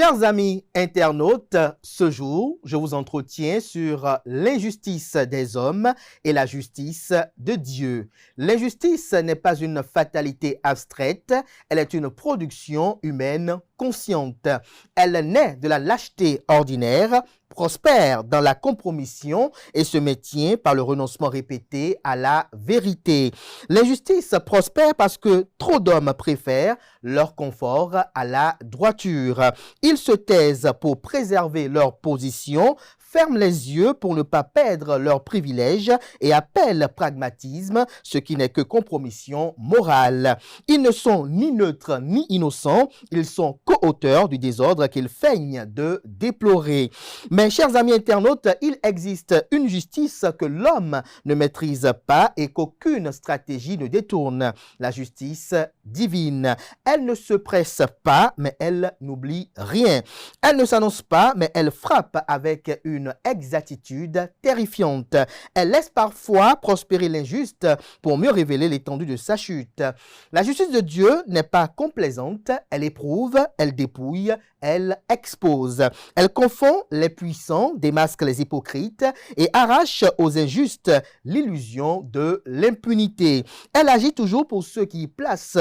Chers amis internautes, ce jour, je vous entretiens sur l'injustice des hommes et la justice de Dieu. L'injustice n'est pas une fatalité abstraite, elle est une production humaine consciente. Elle naît de la lâcheté ordinaire, prospère dans la compromission et se maintient par le renoncement répété à la vérité. L'injustice prospère parce que trop d'hommes préfèrent leur confort à la droiture. Ils se taisent pour préserver leur position, ferment les yeux pour ne pas perdre leurs privilèges et appellent pragmatisme ce qui n'est que compromission morale. Ils ne sont ni neutres ni innocents, ils sont co-auteurs du désordre qu'ils feignent de déplorer. Mais chers amis internautes, il existe une justice que l'homme ne maîtrise pas et qu'aucune stratégie ne détourne, la justice divine. Elle ne se presse pas, mais elle n'oublie rien. Elle ne s'annonce pas, mais elle frappe avec une exactitude terrifiante. Elle laisse parfois prospérer l'injuste pour mieux révéler l'étendue de sa chute. La justice de Dieu n'est pas complaisante, elle éprouve, elle dépouille, elle expose. Elle confond les puissants, démasque les hypocrites et arrache aux injustes l'illusion de l'impunité. Elle agit toujours pour ceux qui placent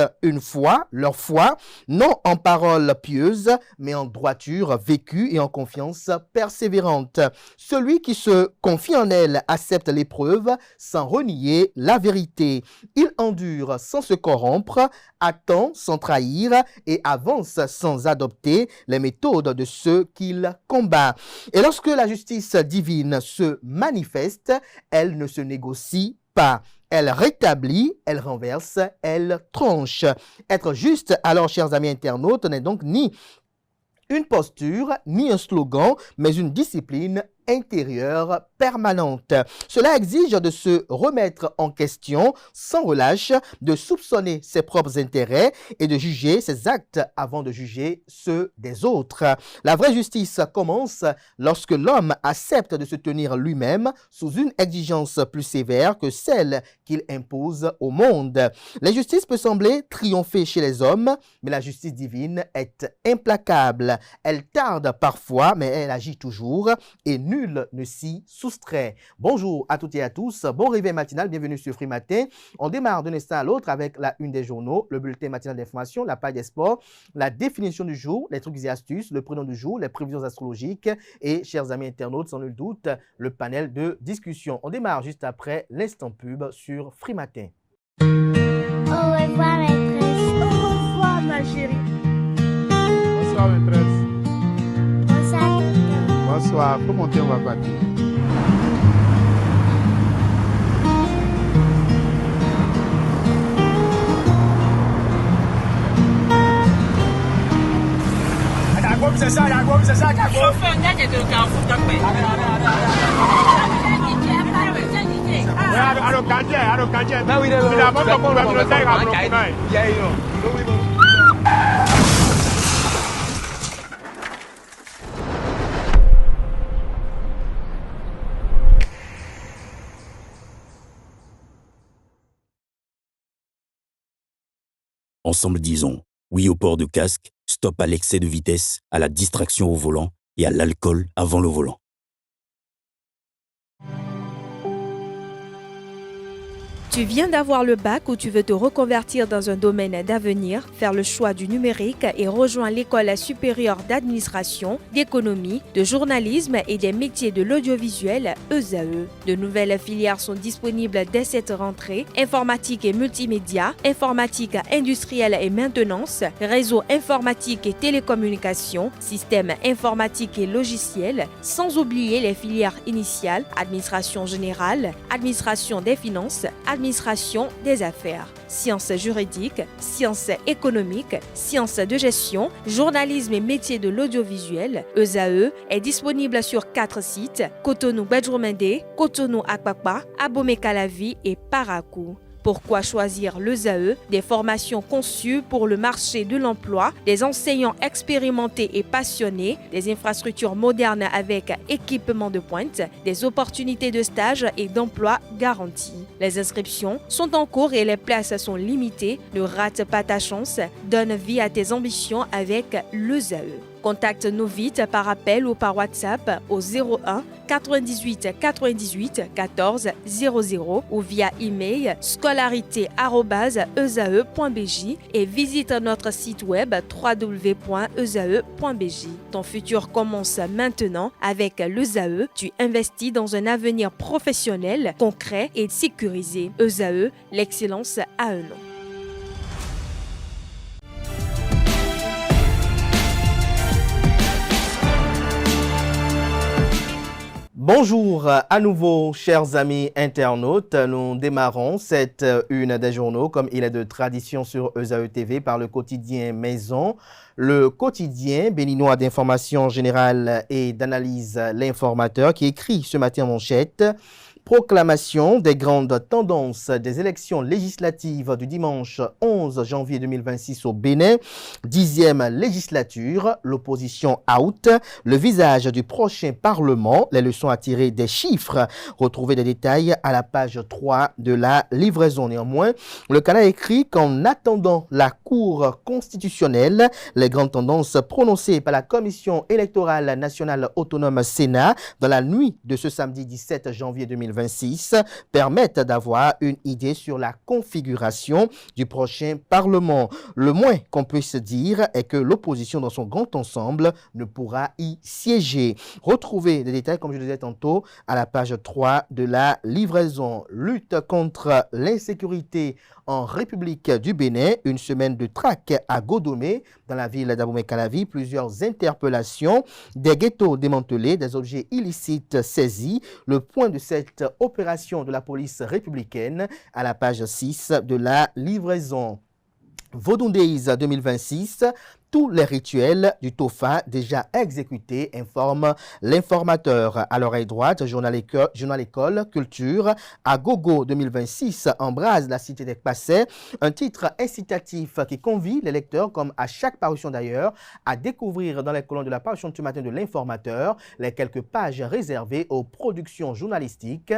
leur foi, non en paroles pieuses, mais en droiture vécue et en confiance persévérante. Celui qui se confie en elle accepte l'épreuve sans renier la vérité. Il endure sans se corrompre, attend sans trahir et avance sans adopter les méthodes de ceux qu'il combat. Et lorsque la justice divine se manifeste, elle ne se négocie pas. Elle rétablit, elle renverse, elle tranche. Être juste, alors, chers amis internautes, n'est donc ni une posture, ni un slogan, mais une discipline intérieure permanente. Cela exige de se remettre en question sans relâche, de soupçonner ses propres intérêts et de juger ses actes avant de juger ceux des autres. La vraie justice commence lorsque l'homme accepte de se tenir lui-même sous une exigence plus sévère que celle qu'il impose au monde. L'injustice peut sembler triompher chez les hommes, mais la justice divine est implacable. Elle tarde parfois, mais elle agit toujours et nul ne s'y soustrait. Bonjour à toutes et à tous, bon réveil matinal, bienvenue sur Free Matin. On démarre d'un instant à l'autre avec la une des journaux, le bulletin matinal d'information, la page des sports, la définition du jour, les trucs et astuces, le prénom du jour, les prévisions astrologiques et, chers amis internautes, sans nul doute, le panel de discussion. On démarre juste après l'instant pub sur Free Matin. Au revoir maîtresse. Au revoir ma chérie. Bonsoir maîtresse. Bonsoir tonton. Bonsoir, faut monter, on va partir. Ensemble disons oui au port de casque, stop à l'excès de vitesse, à la distraction au volant et à l'alcool avant le volant. Tu viens d'avoir le bac ou tu veux te reconvertir dans un domaine d'avenir, faire le choix du numérique et rejoindre l'école supérieure d'administration, d'économie, de journalisme et des métiers de l'audiovisuel ESAE. De nouvelles filières sont disponibles dès cette rentrée: informatique et multimédia, informatique industrielle et maintenance, réseau informatique et télécommunications, système informatique et logiciel, sans oublier les filières initiales: administration générale, administration des finances, administration des affaires, sciences juridiques, sciences économiques, sciences de gestion, journalisme et métiers de l'audiovisuel. ESAE est disponible sur 4 sites: Cotonou-Badjoumendé, Cotonou-Akpakpa, Abomey-Calavi et Parakou. Pourquoi choisir l'ESAE? Des formations conçues pour le marché de l'emploi, des enseignants expérimentés et passionnés, des infrastructures modernes avec équipement de pointe, des opportunités de stage et d'emploi garanties. Les inscriptions sont en cours et les places sont limitées. Ne rate pas ta chance, donne vie à tes ambitions avec l'ESAE. Contacte-nous vite par appel ou par WhatsApp au 01 98 98 14 00 ou via email scolarité@esae.bj et visite notre site web www.esae.bj. Ton futur commence maintenant avec l'ESAE. Tu investis dans un avenir professionnel, concret et sécurisé. ESAE, l'excellence à un nom. Bonjour à nouveau, chers amis internautes. Nous démarrons cette une des journaux, comme il est de tradition sur ESAE TV, par le quotidien Maison. Le quotidien béninois d'information générale et d'analyse L'Informateur, qui écrit ce matin en manchette: proclamation des grandes tendances des élections législatives du dimanche 11 janvier 2026 au Bénin. 10e législature, l'opposition out, le visage du prochain Parlement, les leçons à tirer des chiffres. Retrouvez des détails à la page 3 de la livraison. Néanmoins, le Canada écrit qu'en attendant la Cour constitutionnelle, les grandes tendances prononcées par la Commission électorale nationale autonome Sénat dans la nuit de ce samedi 17 janvier 2026 permettent d'avoir une idée sur la configuration du prochain Parlement. Le moins qu'on puisse dire est que l'opposition dans son grand ensemble ne pourra y siéger. Retrouvez les détails, comme je le disais tantôt, à la page 3 de la livraison. Lutte contre l'insécurité en République du Bénin, une semaine de traque à Godomé, dans la ville d'Abomey-Calavi, plusieurs interpellations, des ghettos démantelés, des objets illicites saisis. Le point de cette opération de la police républicaine à la page 6 de la livraison. Vodun Days 2026, tous les rituels du TOFA déjà exécutés, informe l'informateur. À l'oreille droite, journal école, culture, à Gogo 2026, embrase la cité des Passais, un titre incitatif qui convie les lecteurs, comme à chaque parution d'ailleurs, à découvrir dans les colonnes de la parution de ce matin de l'informateur les quelques pages réservées aux productions journalistiques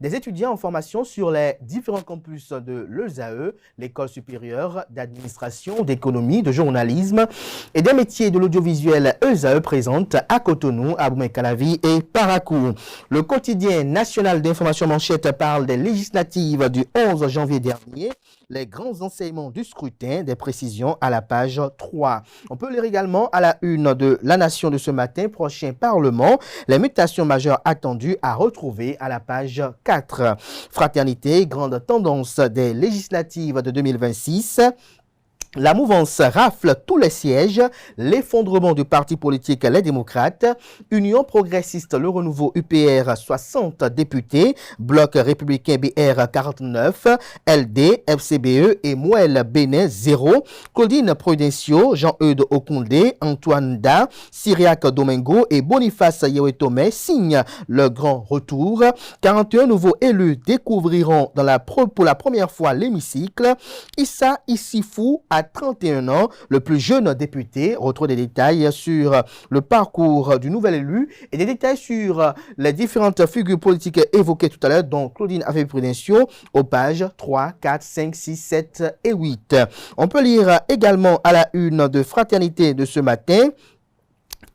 des étudiants en formation sur les différents campus de l'ESAE, l'école supérieure d'administration, d'économie, de journalisme et des métiers de l'audiovisuel. ESAE présente à Cotonou, à Abomey-Calavi et Parakou. Le quotidien national d'information manchette parle des législatives du 11 janvier dernier. Les grands enseignements du scrutin, des précisions à la page 3. On peut lire également à la une de La Nation de ce matin, prochain Parlement, les mutations majeures attendues à retrouver à la page 4. Fraternité, grande tendance des législatives de 2026. La mouvance rafle tous les sièges, l'effondrement du parti politique Les Démocrates, Union progressiste Le Renouveau UPR 60 députés, Bloc républicain BR 49, LD, FCBE et Mouel Bénin 0, Claudine Prudencio, Jean-Eudes Okondé, Antoine Da, Cyriac Domingo et Boniface Yewetome signent le grand retour. 41 nouveaux élus découvriront pour la première fois l'hémicycle. Issa Issifou à 31 ans, le plus jeune député. Retrouve des détails sur le parcours du nouvel élu et des détails sur les différentes figures politiques évoquées tout à l'heure, dont Claudine Prudencio, aux pages 3, 4, 5, 6, 7 et 8. On peut lire également à la une de Fraternité de ce matin: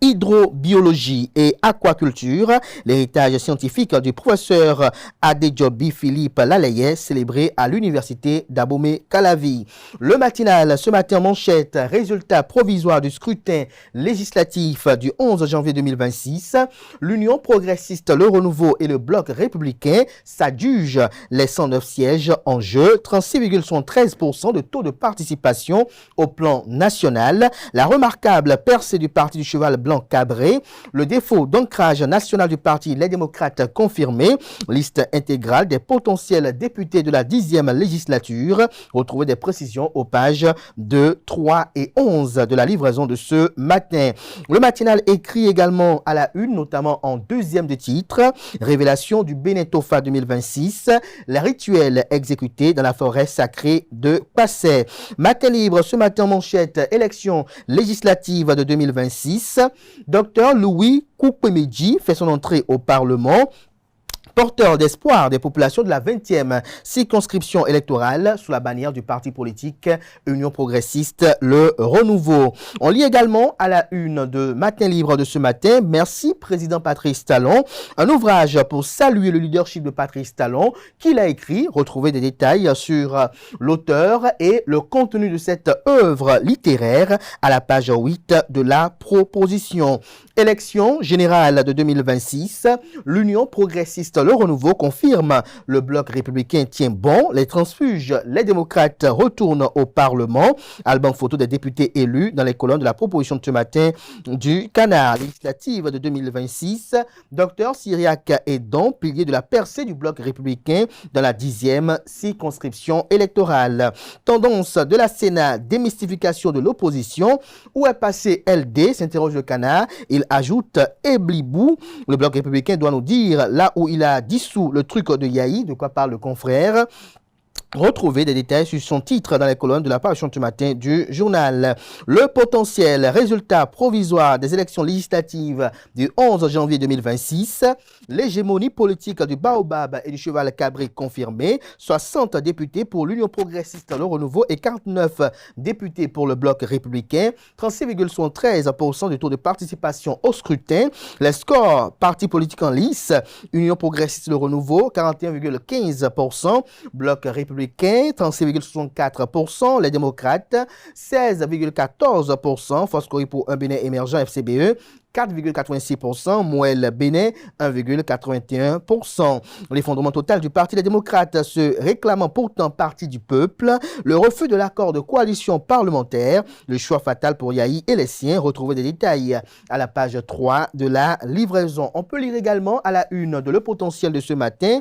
hydrobiologie et aquaculture, l'héritage scientifique du professeur Adejobi Philippe Lalayet, célébré à l'université d'Abomey-Calavi. Le matinal, ce matin en manchette, résultat provisoire du scrutin législatif du 11 janvier 2026. L'Union progressiste, Le Renouveau et le Bloc républicain s'adjugent les 109 sièges en jeu, 36,73% de taux de participation au plan national. La remarquable percée du Parti du Cheval Blanc Cabré, le défaut d'ancrage national du parti Les Démocrates confirmé, liste intégrale des potentiels députés de la 10e législature. Retrouvez des précisions aux pages 2, 3 et 11 de la livraison de ce matin. Le matinal écrit également à la une, notamment en deuxième de titre, révélation du Bénin TOFA 2026, les rituels exécutés dans la forêt sacrée de Passais. Matin libre, ce matin manchette, élection législative de 2026. Dr Louis Koupemedji fait son entrée au Parlement. porteur d'espoir des populations de la 20e circonscription électorale sous la bannière du parti politique Union progressiste Le Renouveau. On lit également à la une de Matin Libre de ce matin, merci président Patrice Talon, un ouvrage pour saluer le leadership de Patrice Talon qu'il a écrit. Retrouvez des détails sur l'auteur et le contenu de cette œuvre littéraire à la page 8 de la proposition. Élection générale de 2026, l'Union progressiste Le Renouveau confirme le bloc républicain tient bon, les transfuges, les démocrates retournent au Parlement. Album photo des députés élus dans les colonnes de la proposition de ce matin du Canard. Législative de 2026, Dr Syriac Edon, pilier de la percée du bloc républicain dans la 10e circonscription électorale. Tendance de la Sénat, démystification de l'opposition. Où est passé LD, s'interroge le Canard. Il ajoute Eblibou. Le bloc républicain doit nous dire là où il a dissous le truc de Yahi, de quoi parle le confrère. Retrouvez des détails sur son titre dans les colonnes de la parution ce matin du journal. Le potentiel résultat provisoire des élections législatives du 11 janvier 2026. L'hégémonie politique du Baobab et du Cheval Cabré confirmée. 60 députés pour l'Union progressiste Le Renouveau et 49 députés pour le bloc républicain. 36,73% du taux de participation au scrutin. Les scores partis politiques en lice. Union progressiste Le Renouveau 41,15%. Bloc républicain 36,64%, les démocrates 16,14%, Foscori pour un Bénin émergent FCBE 4,86%, Mouel Bénin 1,81%. L'effondrement total du Parti des démocrates se réclamant pourtant parti du peuple, le refus de l'accord de coalition parlementaire, le choix fatal pour Yahi et les siens. Retrouvez des détails à la page 3 de la livraison. On peut lire également à la une de Le Potentiel de ce matin.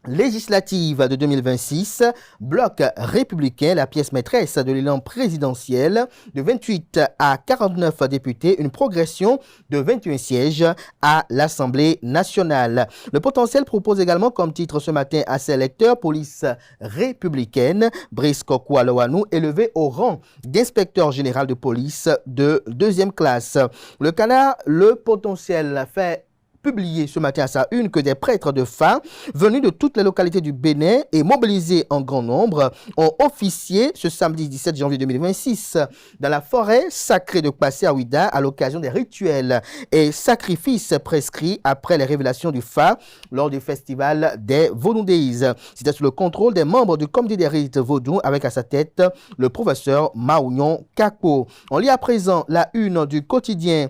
Législative de 2026, bloc républicain, la pièce maîtresse de l'élan présidentiel, de 28 à 49 députés, une progression de 21 sièges à l'Assemblée nationale. Le potentiel propose également comme titre ce matin à ses lecteurs, police républicaine, Brice Kokoualoanou, élevé au rang d'inspecteur général de police de 2e classe. Le Canard, le potentiel fait publié ce matin à sa une que des prêtres de Fa venus de toutes les localités du Bénin et mobilisés en grand nombre ont officié ce samedi 17 janvier 2026 dans la forêt sacrée de Kpassé à Ouida à l'occasion des rituels et sacrifices prescrits après les révélations du Fa lors du festival des Vaudou-Days. C'était sous le contrôle des membres du comité des rites vaudou avec à sa tête le professeur Maounion Kako. On lit à présent la une du quotidien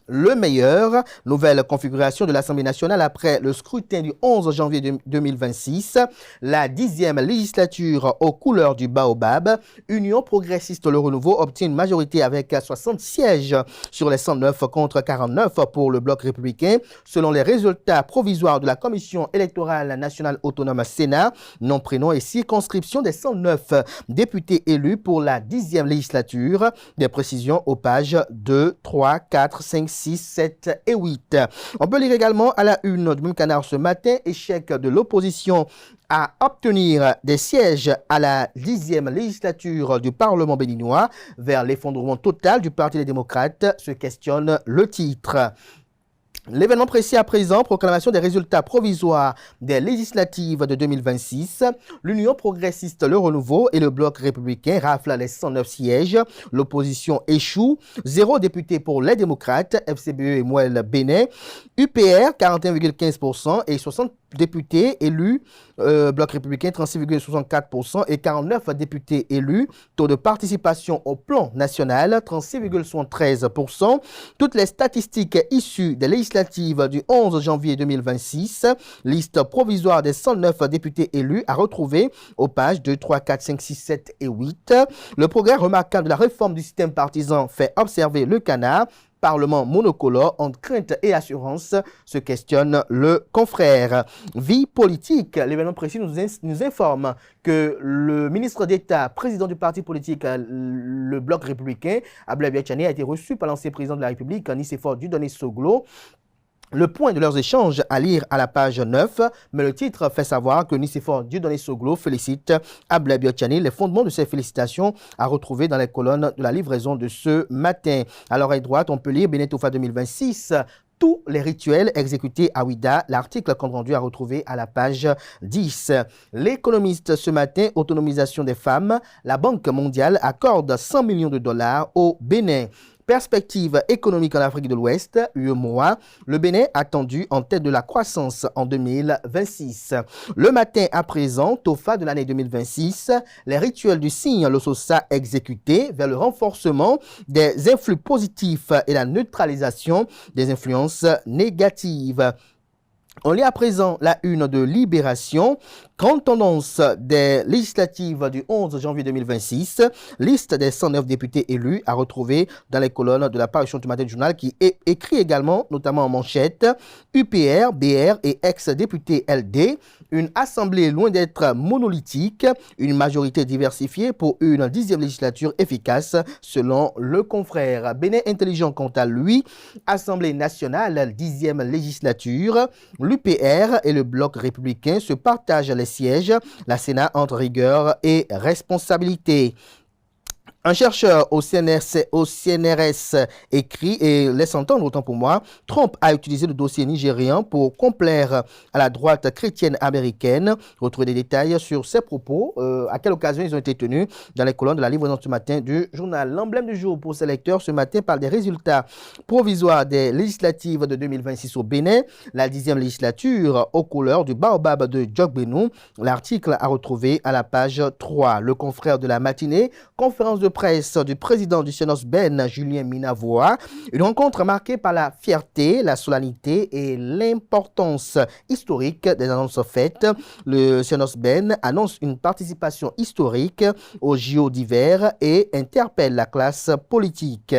Le Meilleur, nouvelle configuration de l'Assemblée nationale après le scrutin du 11 janvier 2026, la 10e législature aux couleurs du Baobab. Union progressiste Le Renouveau obtient une majorité avec 60 sièges sur les 109 contre 49 pour le bloc républicain. Selon les résultats provisoires de la Commission électorale nationale autonome Sénat, nom, prénom et circonscription des 109 députés élus pour la 10e législature. Des précisions aux pages 2, 3, 4, 5, 6, 7 et 8. On peut lire également à la une du même Canard ce matin, échec de l'opposition à obtenir des sièges à la 10e législature du Parlement béninois vers l'effondrement total du Parti des démocrates, se questionne le titre. L'événement précis à présent, proclamation des résultats provisoires des législatives de 2026. L'Union progressiste Le Renouveau et le bloc républicain raflent les 109 sièges. L'opposition échoue. 0 député pour les démocrates, FCBE et Mouel Bénin. UPR, 41,15% et 60 députés élus, bloc républicain 36,64% et 49 députés élus. Taux de participation au plan national 36,73%. Toutes les statistiques issues des législatives du 11 janvier 2026. Liste provisoire des 109 députés élus à retrouver aux pages 2, 3, 4, 5, 6, 7 et 8. Le progrès remarquable de la réforme du système partisan fait observer le Canard. Parlement monocolore, entre crainte et assurance, se questionne le confrère. Vie politique, l'événement précis nous informe que le ministre d'État, président du parti politique, le bloc républicain, Ablaye Biachani, a été reçu par l'ancien président de la République, Nicéphore Dieudonné Soglo. Le point de leurs échanges à lire à la page 9, mais le titre fait savoir que Nicéphore Dieudonné Soglo félicite Ablaye Biachani. Les fondements de ces félicitations à retrouver dans les colonnes de la livraison de ce matin. À l'oreille droite, on peut lire Bénétoufa 2026. tous les rituels exécutés à Ouida. L'article compte rendu à retrouver à la page 10. L'économiste ce matin, autonomisation des femmes. La Banque mondiale accorde 100 millions de dollars au Bénin. Perspective économique en Afrique de l'Ouest, UEMOA, le Bénin attendu en tête de la croissance en 2026. Le matin à présent, TOFA de l'année 2026, les rituels du signe Lososa exécutés vers le renforcement des influx positifs et la neutralisation des influences négatives. On lit à présent la une de Libération. Grande tendance des législatives du 11 janvier 2026. Liste des 109 députés élus à retrouver dans les colonnes de la parution du matin du journal qui est écrit également, notamment en manchette, UPR, BR et ex-député LD. Une assemblée loin d'être monolithique. Une majorité diversifiée pour une 10e législature efficace selon le confrère. Bénin Intelligent quant à lui. Assemblée nationale, 10e législature. L'UPR et le bloc républicain se partagent les sièges, la Sénat entre rigueur et responsabilité. Un chercheur au CNRS écrit et laisse entendre, autant pour moi, Trump a utilisé le dossier nigérian pour complaire à la droite chrétienne américaine. Retrouvez des détails sur ces propos, à quelle occasion ils ont été tenus dans les colonnes de la livraison ce matin du journal. L'emblème du jour pour ces lecteurs ce matin parle des résultats provisoires des législatives de 2026 au Bénin, la 10e législature aux couleurs du baobab de Djokbenou. L'article à retrouver à la page 3. Le confrère de la matinée, conférence de presse du président du Sénos Ben, Julien Minavoa. Une rencontre marquée par la fierté, la solennité et l'importance historique des annonces faites. Le Sénos Ben annonce une participation historique aux JO d'hiver et interpelle la classe politique.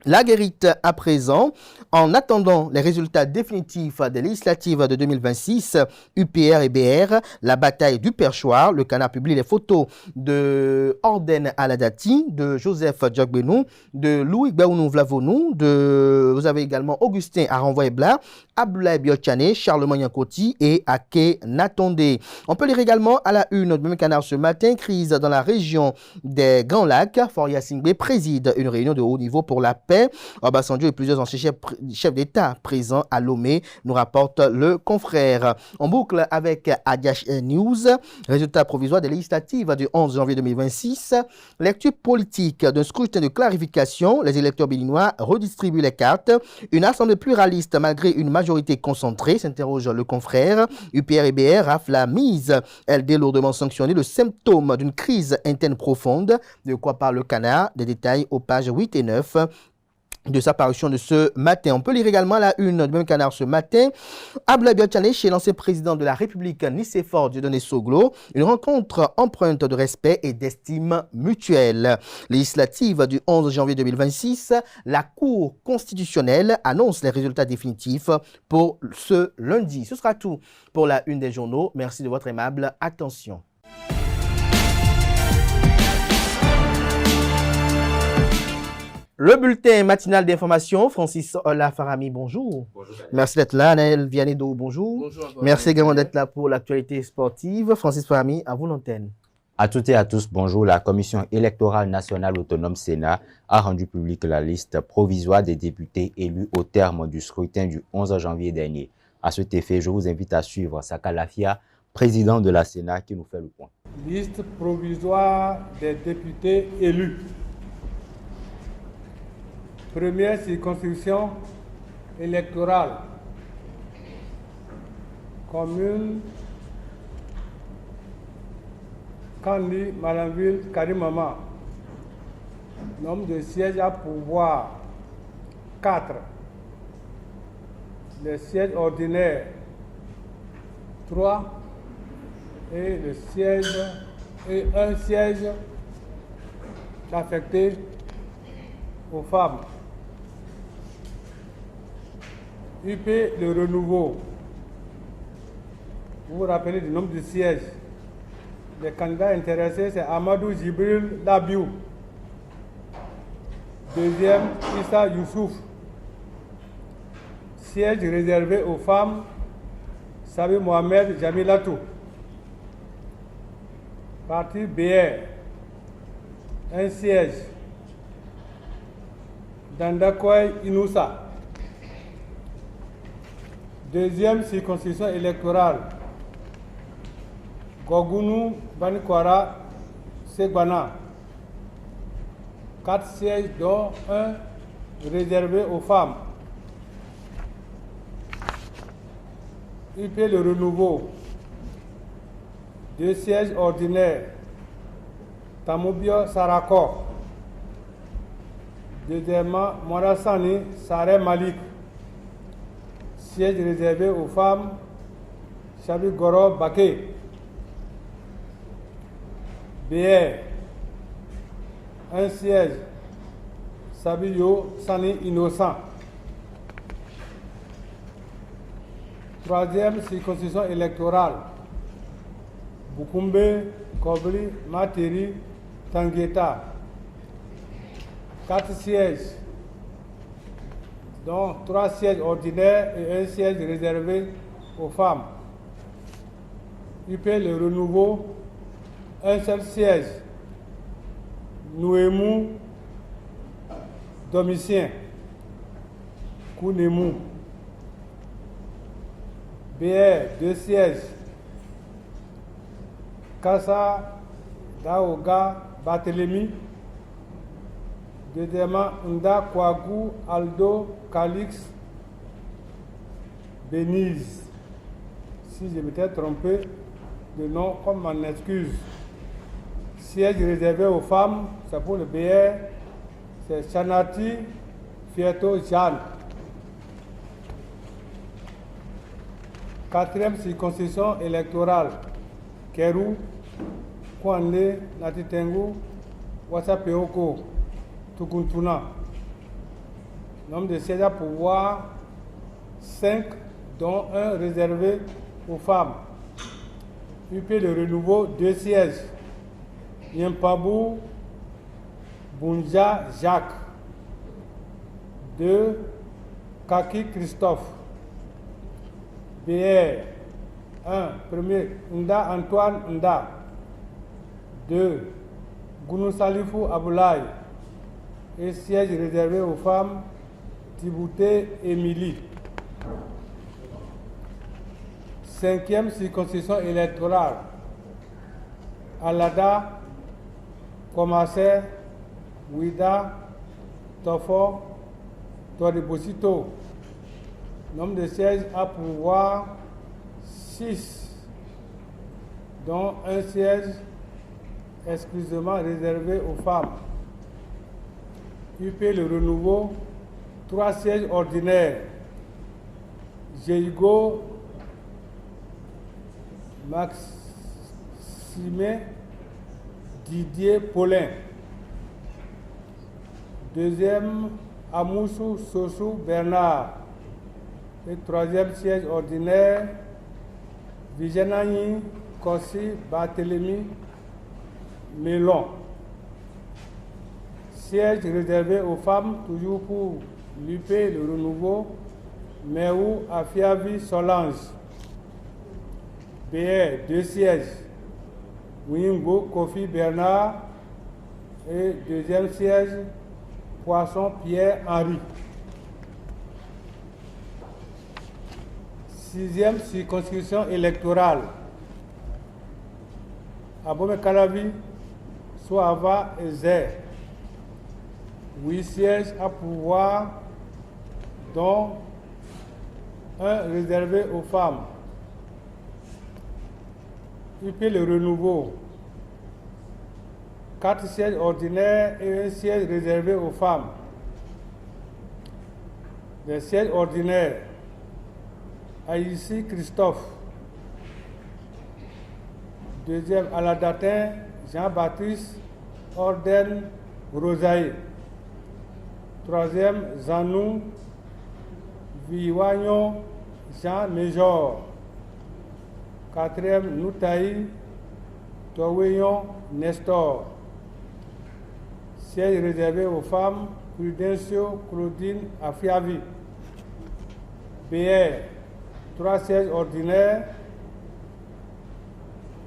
La guérite à présent, en attendant les résultats définitifs des législatives de 2026, UPR et BR, la bataille du perchoir, le Canard publie les photos de Orden Aladati, de Joseph Djokbenou, de Louis Gbaounou Vlavonou, vous avez également Augustin Aranvoy-Bla, Abdoulaye Biochane, Charlemagne Yankoti et Ake Natonde. On peut lire également à la une de même Canard ce matin, crise dans la région des Grands Lacs. Foria Singbe préside une réunion de haut niveau pour la paix. Obasanjo et plusieurs anciens chefs d'État présents à Lomé, nous rapporte le confrère. On boucle avec Adiash News, résultat provisoire des législatives du 11 janvier 2026. Lecture politique d'un scrutin de clarification. Les électeurs béninois redistribuent les cartes. Une assemblée pluraliste malgré une majorité concentrée, s'interroge le confrère. UPR et BR rafle la mise. LD lourdement sanctionné, le symptôme d'une crise interne profonde. De quoi parle le Canard? Des détails aux pages 8 et 9. De sa parution de ce matin. On peut lire également la une de même Canard ce matin. Abdoulaye Biochane chez l'ancien président de la République Nicéphore Dieudonné Soglo. Une rencontre empreinte de respect et d'estime mutuelle. Législative du 11 janvier 2026, la Cour constitutionnelle annonce les résultats définitifs pour ce lundi. Ce sera tout pour la une des journaux. Merci de votre aimable attention. Le bulletin matinal d'information, Francis Olafarami, bonjour. Bonjour. Merci d'être là. Naël Vianedo, bonjour. Bonjour. Merci également d'être là pour l'actualité sportive. Francis Farami, à vous l'antenne. À toutes et à tous, bonjour. La Commission électorale nationale autonome Sénat a rendu publique la liste provisoire des députés élus au terme du scrutin du 11 janvier dernier. À cet effet, je vous invite à suivre Saka Lafia, président de la Sénat, qui nous fait le point. Liste provisoire des députés élus. Première circonscription électorale. Commune Kandi, Malanville, Karimama. Nombre de sièges à pouvoir 4. Les sièges ordinaires 3. Et le siège et un siège affecté aux femmes. UP le renouveau. Vous vous rappelez du nombre de sièges. Les candidats intéressés, c'est Amadou Jibril Labiou. Deuxième, Issa Youssouf. Siège réservé aux femmes, Sabi Mohamed Jamilatou. Parti BR. Un siège. Dandakoy Inoussa. Deuxième circonscription électorale. Gogounou, Banikwara, Segbana. 4 sièges dont un réservé aux femmes. UP le renouveau. 2 sièges ordinaires. Tamobio Sarako. Deuxièmement, Morasani Saré Malik. Siège réservé aux femmes. Chabi Goro Baké. BR. 1 siège. Sabiyo Sani Innocent. Troisième circonscription électorale. Bukumbe, Kobli, Materi, Tangueta. 4 sièges, dont 3 sièges ordinaires et 1 siège réservé aux femmes. UP le renouveau, 1 seul siège. Nouémou, Domitien. Kounemou. BR, 2 sièges. Kassa, Daoga, Barthélemy. Deuxièmement, Nda Kouagou, Aldo, Calix, Benize. Si je m'étais trompé de nom, comme m'en excuse. Siège réservé aux femmes, c'est pour le BR, c'est Chanati, Fieto, Jeanne. 4e circonscription électorale, Kerou, Kouanle, Natitengu, Wassapeoko, Tukuntuna. Nombre de sièges à pouvoir, 5, dont 1 réservé aux femmes. UP le renouveau, 2 sièges. Niempabou, Bunja Jacques. 2, Kaki Christophe. BR 1, premier, Nda Antoine Nda. 2, Gounou Salifou Aboulaye. Et siège réservé aux femmes, Tibouté Émilie. 5e circonscription électorale, Alada, Komassé, Ouida, Tofo, Toribosito. Nombre de sièges à pouvoir, 6, dont 1 siège exclusivement réservé aux femmes. UP le renouveau, 3 sièges ordinaires. Jeigo, Maxime, Didier Paulin. 2e, Amoussou Sossou Bernard. Et 3e siège ordinaire, Vigenani Kossi Barthélemy Mélon. Siège réservé aux femmes, toujours pour l'UP le renouveau, Méou Afiavi Solange. BR, 2 sièges. Wingo Kofi Bernard. Et 2e siège, Poisson Pierre Henri. 6e circonscription électorale. Abome Kalavi, Soava et Zé. 8 sièges à pouvoir, dont 1 réservé aux femmes. UP le renouveau, 4 sièges ordinaires et 1 siège réservé aux femmes. Les sièges ordinaires, Aïssi Christophe. 2e, Aladatin, Jean-Baptiste, Orden, Rosaï. 3e, Zanou, Viwagnon, Jean Méjor. 4e, Noutaï, Toweyon, Nestor. Siège réservé aux femmes, Prudencio, Claudine, Afiavi. BR, 3 sièges ordinaires,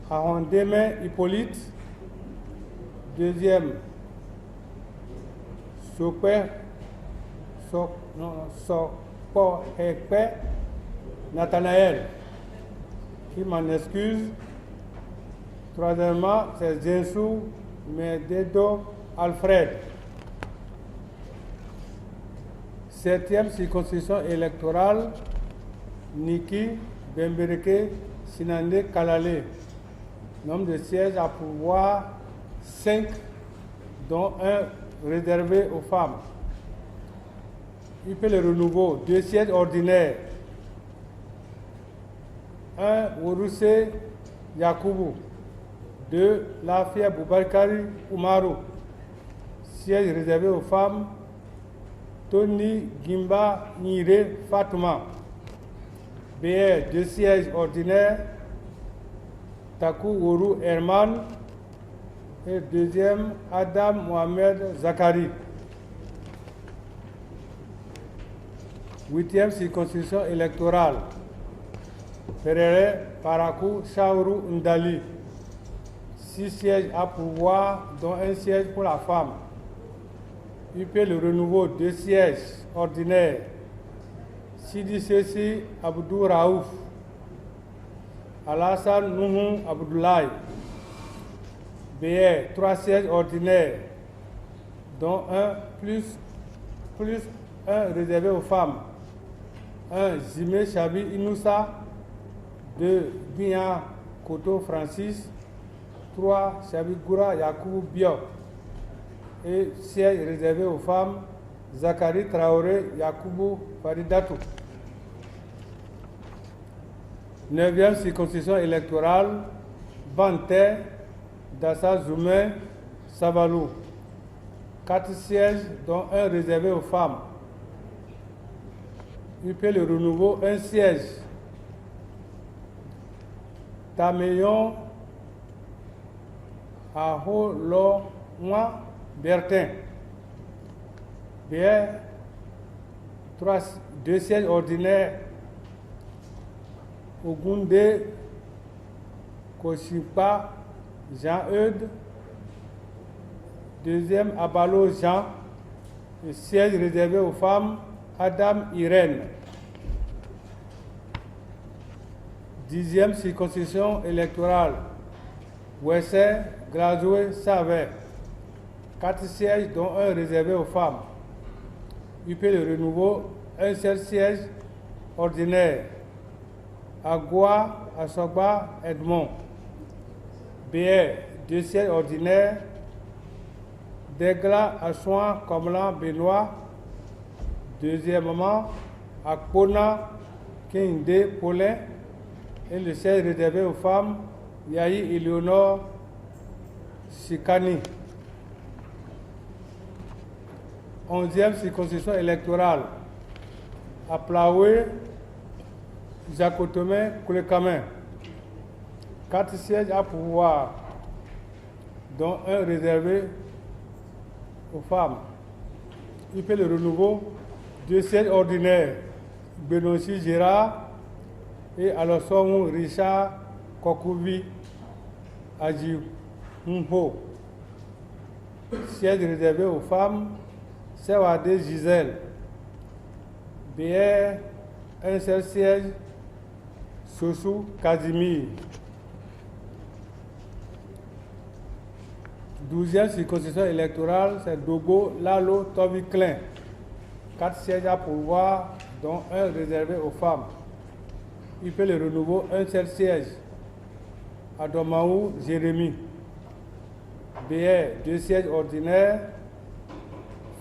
Arondeme Hippolyte. 2e, Sokpo Hekpe, Nathanaël, qui m'en excuse. Troisièmement, c'est Jensou Mededo Alfred. Septième circonscription électorale, Niki Bembereke Sinande Kalale. Nombre de sièges à pouvoir 5, dont un réservé aux femmes. UP le renouveau, 2 sièges ordinaires. 1 Wuruse Yakubu. 2 Lafia Boubacarri Oumarou. Siège réservé aux femmes. Tony Gimba Nire Fatuma. BR, 2 sièges ordinaires. Takou Wourou Herman. Et deuxième, Adam Mohamed Zakari. 8e circonscription électorale. Ferere Parakou Chaourou Ndali. 6 sièges à pouvoir, dont 1 siège pour la femme. UP le renouveau, 2 sièges ordinaires. Sidi Sessi Abdou Raouf. Alassane Nouhou Abdoulaye. BR, 3 sièges ordinaires, dont 1 plus 1 réservé aux femmes. 1 Zimé Chabi Inoussa. 2 Bian Koto Francis. 3 Chabi Goura Yakou Bio. Et siège réservé aux femmes, Zakari Traoré Yakoubou Faridatou. 9e circonscription électorale, Banté Dassa Zoumé Savalou. 4 sièges, dont 1 réservé aux femmes. UP le renouveau, 1 siège. Tameyon Aholo Moi Bertin. BR, 2 sièges ordinaires. Ogunde Koshipa Jean-Eudes. 2e Abalo Jean. Et siège réservé aux femmes, Adam Irène. 10e circonscription électorale, Ouessé Grazoué Savet. 4 sièges, dont 1 réservé aux femmes. UP le renouveau, 1 seul siège ordinaire. Agua Asogba Edmond. BR, 2 sièges ordinaires. Degla Assoin Komlan Benoît. Deuxièmement, Akpona Kinde Paulin. Et le siège réservé aux femmes, Yahi Eleonore Sikani. 11e circonscription électorale, Aplaoué, Jacotomé, Koulekamen. 4 sièges à pouvoir, dont 1 réservé aux femmes. UP le renouveau, 2 sièges ordinaires, Benoît Gérard et Alosson Richard Kokouvi Adjimho. Siège réservé aux femmes, Sewade Gisèle. BR, 1 seul siège, Sossou Kazimir. 12e circonscription électorale, c'est Dogo Lalo Toby Klein. 4 sièges à pourvoir, dont 1 réservé aux femmes. UP le renouveau, 1 seul siège. Adomaou Jérémy. BR, 2 sièges ordinaires.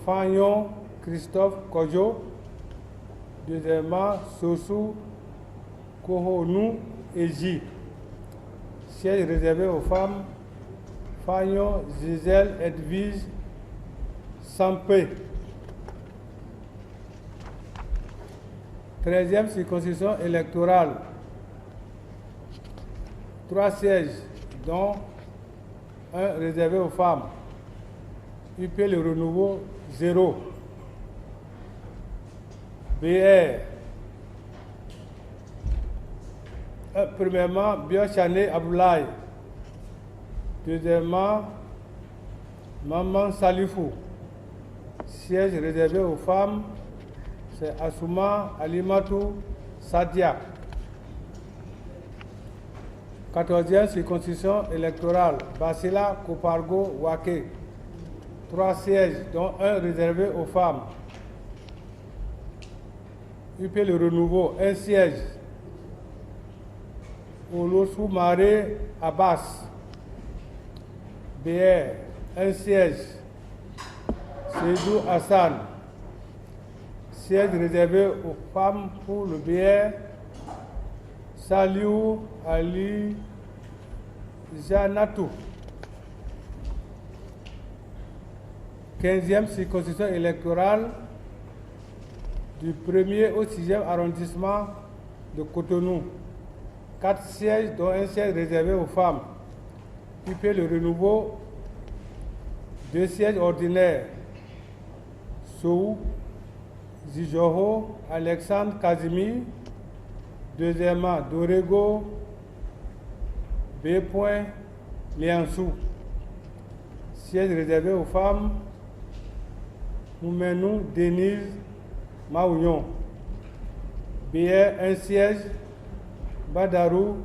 Fagnon Christophe Kojo. Deuxièmement, Sossou Kohonou Eji. Siège réservé aux femmes. Fagnon Gisèle Edwige Sampé. 13e circonscription électorale, 3 sièges, dont 1 réservé aux femmes. UP le renouveau, 0. BR, premièrement, Biochané Aboulaye. Deuxièmement, Maman Salifou. Siège réservé aux femmes, c'est Assouma Alimatou Sadia. 14e circonscription électorale, Basila, Kopargo, Wake. 3 sièges, dont un réservé aux femmes. UP Le Renouveau, 1 siège. Olosu Maré, Abbas. BR, 1 siège. Seydou Hassan. Siège réservé aux femmes pour le BR. Saliou Ali Janatou. 15e circonscription électorale du 1er au 6e arrondissement de Cotonou. 4 sièges, dont un siège réservé aux femmes. UP Le Renouveau, 2 sièges ordinaires. Sou, Zijoho, Alexandre Casimir. Deuxièmement, Dorego, B. Liansou. Siège réservé aux femmes. Moumenou Denise Maouillon. BR, 1 siège. Badarou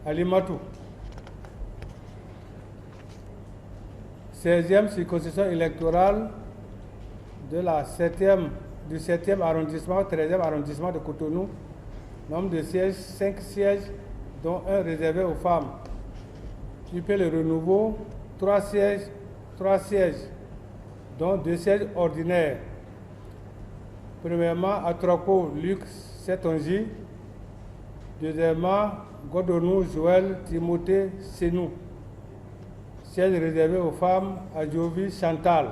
Alimatou. 16e circonscription électorale du 7e arrondissement au 13e arrondissement de Cotonou. Nombre de sièges, 5 sièges, dont un réservé aux femmes. UP Le Renouveau, 3 sièges, dont 2 sièges ordinaires. Premièrement, Atropo Luc Setonji. Deuxièmement, Godonou Joël Timothée Senou. Siège réservé aux femmes, Adjovi Chantal.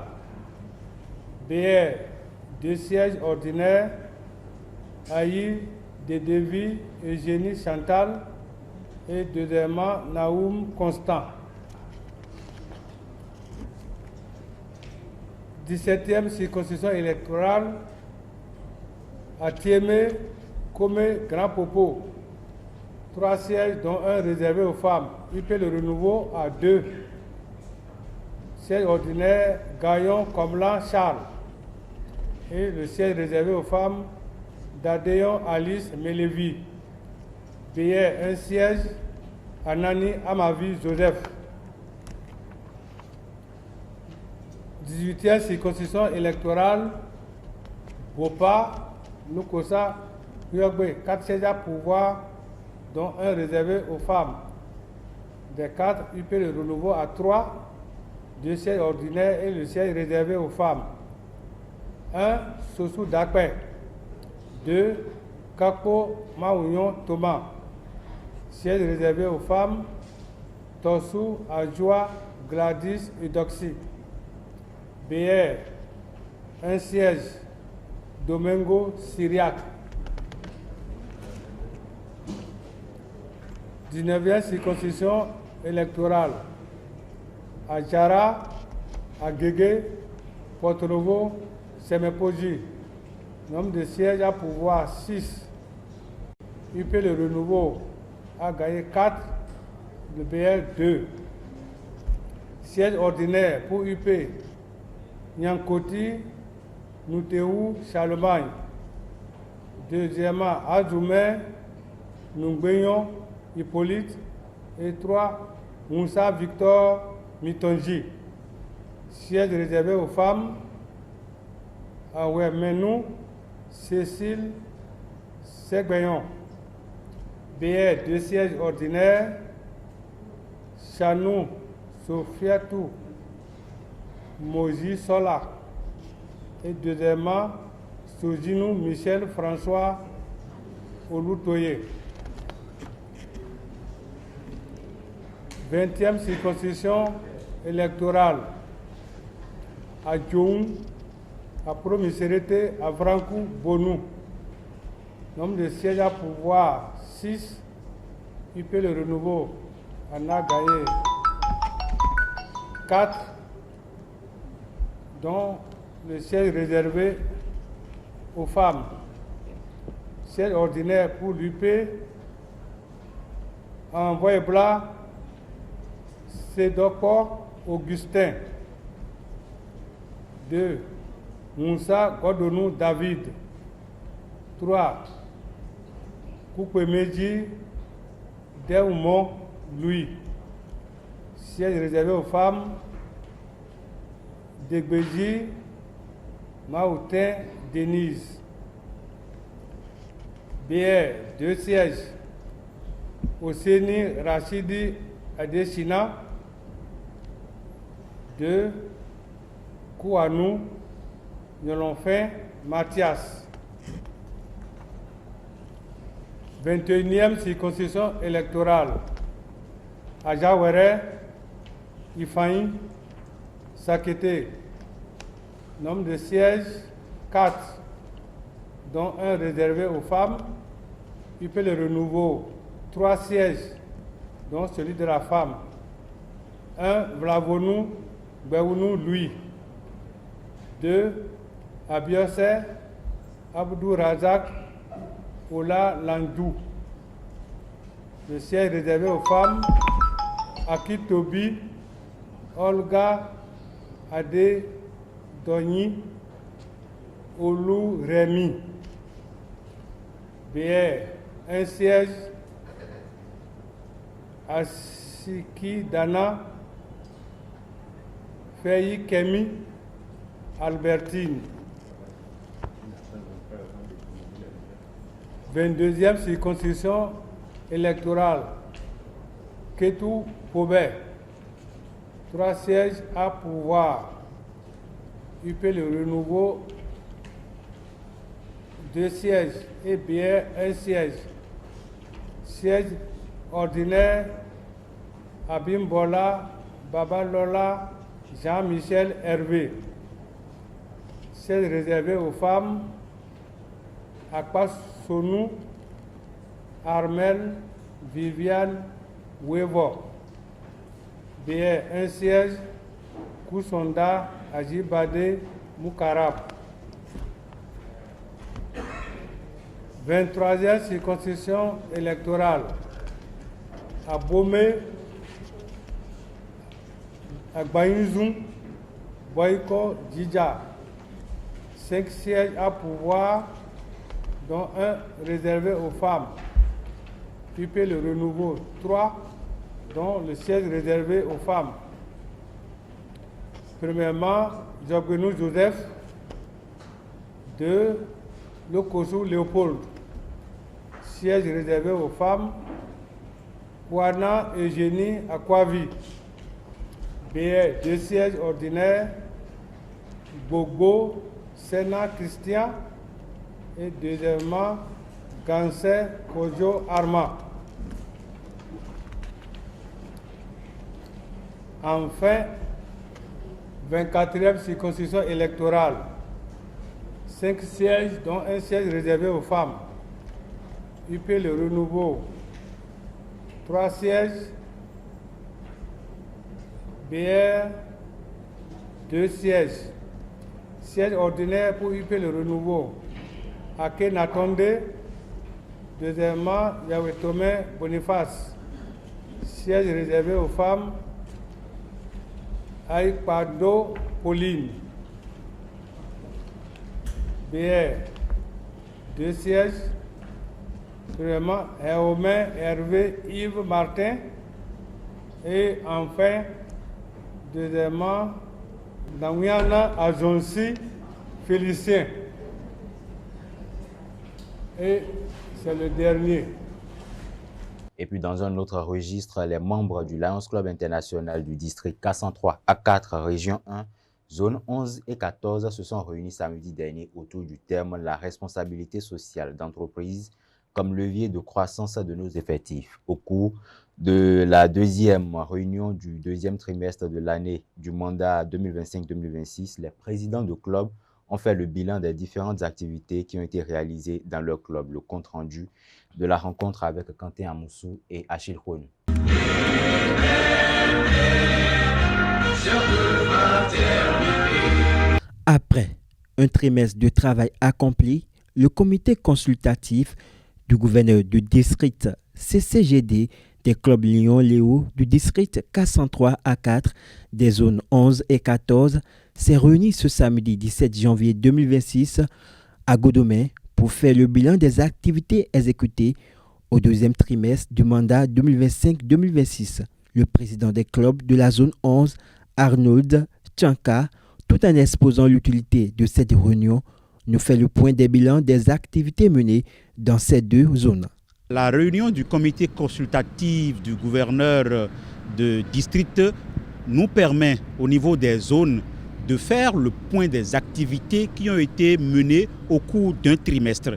BR, 2 sièges ordinaires. Aïe Dedevi Eugénie Chantal. Et deuxièmement, Naoum Constant. 17e circonscription électorale à Tiémé, Komé, Grand Popo. 3 sièges, dont un réservé aux femmes. UP Le Renouveau à 2. Siège ordinaire, Gaillon, Comlan, Charles. Et le siège réservé aux femmes, Dadéon, Alice, Mélévi. BR, 1 siège, Anani, Amavi, Joseph. 18e circonscription électorale, Bopa, Nukosa, Ryogbe. 4 sièges à pouvoir, dont un réservé aux femmes. Des 4, UP Le Renouveau à 3, 2 sièges ordinaires et le siège réservé aux femmes. 1, Sossou Dakpe. 2, Kako Maouillon Thomas. Siège réservé aux femmes. Tossou Adjoa Gladys Udoxy. BR, 1 siège. Domingo Syriac. 19e circonscription électorale. À Jara, à Guégué, Porto-Novo, Semepoji. Nombre de sièges à pouvoir 6. UP Le Renouveau a gagné 4, le BR 2. Siège ordinaire pour UP, Nyankoti, Noutéou, Charlemagne. Deuxièmement, Azoumé, Nungbeyon, Hippolyte. Et 3, Moussa Victor Mitonji. Siège réservé aux femmes, Menou, Cécile Segbeyon. BR, 2 sièges ordinaires. Chanou, Sofiatou, Moji Sola. Et deuxièmement, Sojinou Michel François Olutoye. 20e circonscription électorale à Djoum, à Promisérété, à Vrancou, Bonou. Nombre de sièges à pouvoir 6. UP Le Renouveau en a gagné 4, dont le siège réservé aux femmes. Siège ordinaire pour l'UP en Voie-Blanc, Sédokor Augustin. 2. Moussa Godonou David. 3. Koukouemeji Deoumon Louis. Siège réservé aux femmes, Degbeji Maoutin Denise. BR, 2 sièges. Oseni Rachidi Adesina. 2. Kouanou Nyolonfin Mathias. 21e circonscription électorale. Ajawere Ifaïn Sakete. Nombre de sièges 4, dont un réservé aux femmes. UP le renouveau 3 sièges, dont celui de la femme. 1. Vlavonou Béounou Louis. 2. Abiose Abdou Razak Ola Landou. Le siège réservé aux femmes. Akitobi Olga Ade Doni Olou Rémi. BR, 1 siège. Asiki Dana Feyi Kemi Albertine. 22e circonscription électorale. Ketou Pobé. 3 sièges à pouvoir. UP le renouveau 2 sièges et BR 1 siège. Siège ordinaire Abimbola Babalola Jean-Michel Hervé. Siège réservé aux femmes Akpas Sonou Armel Viviane Wevo. BR 1 siège Kousonda Ajibade Moukarab. 23e circonscription électorale. Abomé Agbaïnzoum Boyko Djidja. 5 sièges à pouvoir, dont un réservé aux femmes. UP le renouveau 3, dont le siège réservé aux femmes. Premièrement, Jobgenou Joseph. 2. Lokosu Léopold. Siège réservé aux femmes. Kouana Eugénie Akwavi. BR, 2 sièges ordinaires. Bogo Sena Christian. Et deuxièmement, Gansé Kojo Arma. Enfin, 24e circonscription électorale. 5 sièges, dont un siège réservé aux femmes. UP le renouveau 3 sièges. BR 2 sièges. Siège ordinaire pour UP le renouveau. Ake Natonde. Deuxièmement, Yahweh Tomé Boniface. Siège réservé aux femmes. Aïkpado Pauline. BR 2 sièges. Premièrement, Héomé Hervé Yves Martin. Et enfin, deuxièmement, Namuyana Ajonsi Félicien. Et c'est le dernier. Et puis dans un autre registre, les membres du Lions Club International du district K103 A4 Région 1, Zone 11 et 14 se sont réunis samedi dernier autour du terme « La responsabilité sociale d'entreprise comme levier de croissance de nos effectifs ». Au cours de la deuxième réunion du deuxième trimestre de l'année du mandat 2025-2026, les présidents de club ont fait le bilan des différentes activités qui ont été réalisées dans leur club. Le compte-rendu de la rencontre avec Quentin Amoussou et Achille Khounou. Après un trimestre de travail accompli, le comité consultatif du gouverneur du district CCGD des clubs Lyon-Léo du district K103 A4 des zones 11 et 14 s'est réuni ce samedi 17 janvier 2026 à Godomé pour faire le bilan des activités exécutées au deuxième trimestre du mandat 2025-2026. Le président des clubs de la zone 11, Arnold Tchanka, tout en exposant l'utilité de cette réunion, nous fait le point des bilans des activités menées dans ces deux zones. La réunion du comité consultatif du gouverneur de district nous permet au niveau des zones de faire le point des activités qui ont été menées au cours d'un trimestre,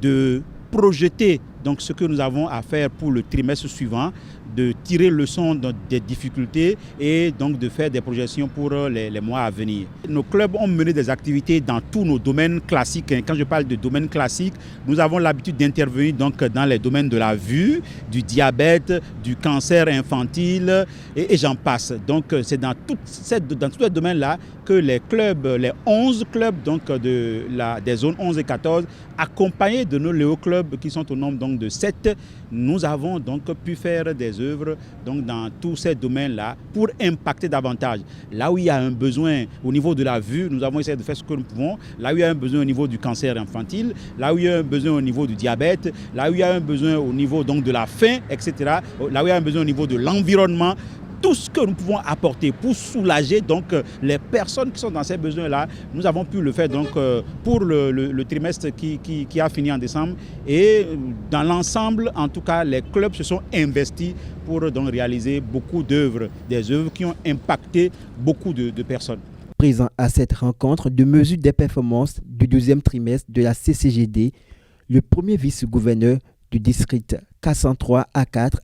de projeter donc ce que nous avons à faire pour le trimestre suivant, de tirer leçon des difficultés et donc de faire des projections pour les mois à venir. Nos clubs ont mené des activités dans tous nos domaines classiques. Quand je parle de domaines classiques, nous avons l'habitude d'intervenir donc dans les domaines de la vue, du diabète, du cancer infantile et j'en passe. Donc c'est dans tous ces domaines-là que les clubs, les 11 clubs donc des zones 11 et 14, accompagnés de nos Léo clubs qui sont au nombre donc de 7, nous avons donc pu faire des œuvres donc dans tous ces domaines-là pour impacter davantage. Là où il y a un besoin au niveau de la vue, nous avons essayé de faire ce que nous pouvons. Là où il y a un besoin au niveau du cancer infantile, là où il y a un besoin au niveau du diabète, là où il y a un besoin au niveau donc de la faim, etc. Là où il y a un besoin au niveau de l'environnement. Tout ce que nous pouvons apporter pour soulager donc les personnes qui sont dans ces besoins-là, nous avons pu le faire donc pour le trimestre qui a fini en décembre. Et dans l'ensemble, en tout cas, les clubs se sont investis pour donc réaliser beaucoup d'œuvres, des œuvres qui ont impacté beaucoup de personnes. Présent à cette rencontre de mesure des performances du deuxième trimestre de la CCGD, le premier vice-gouverneur du district K103A4,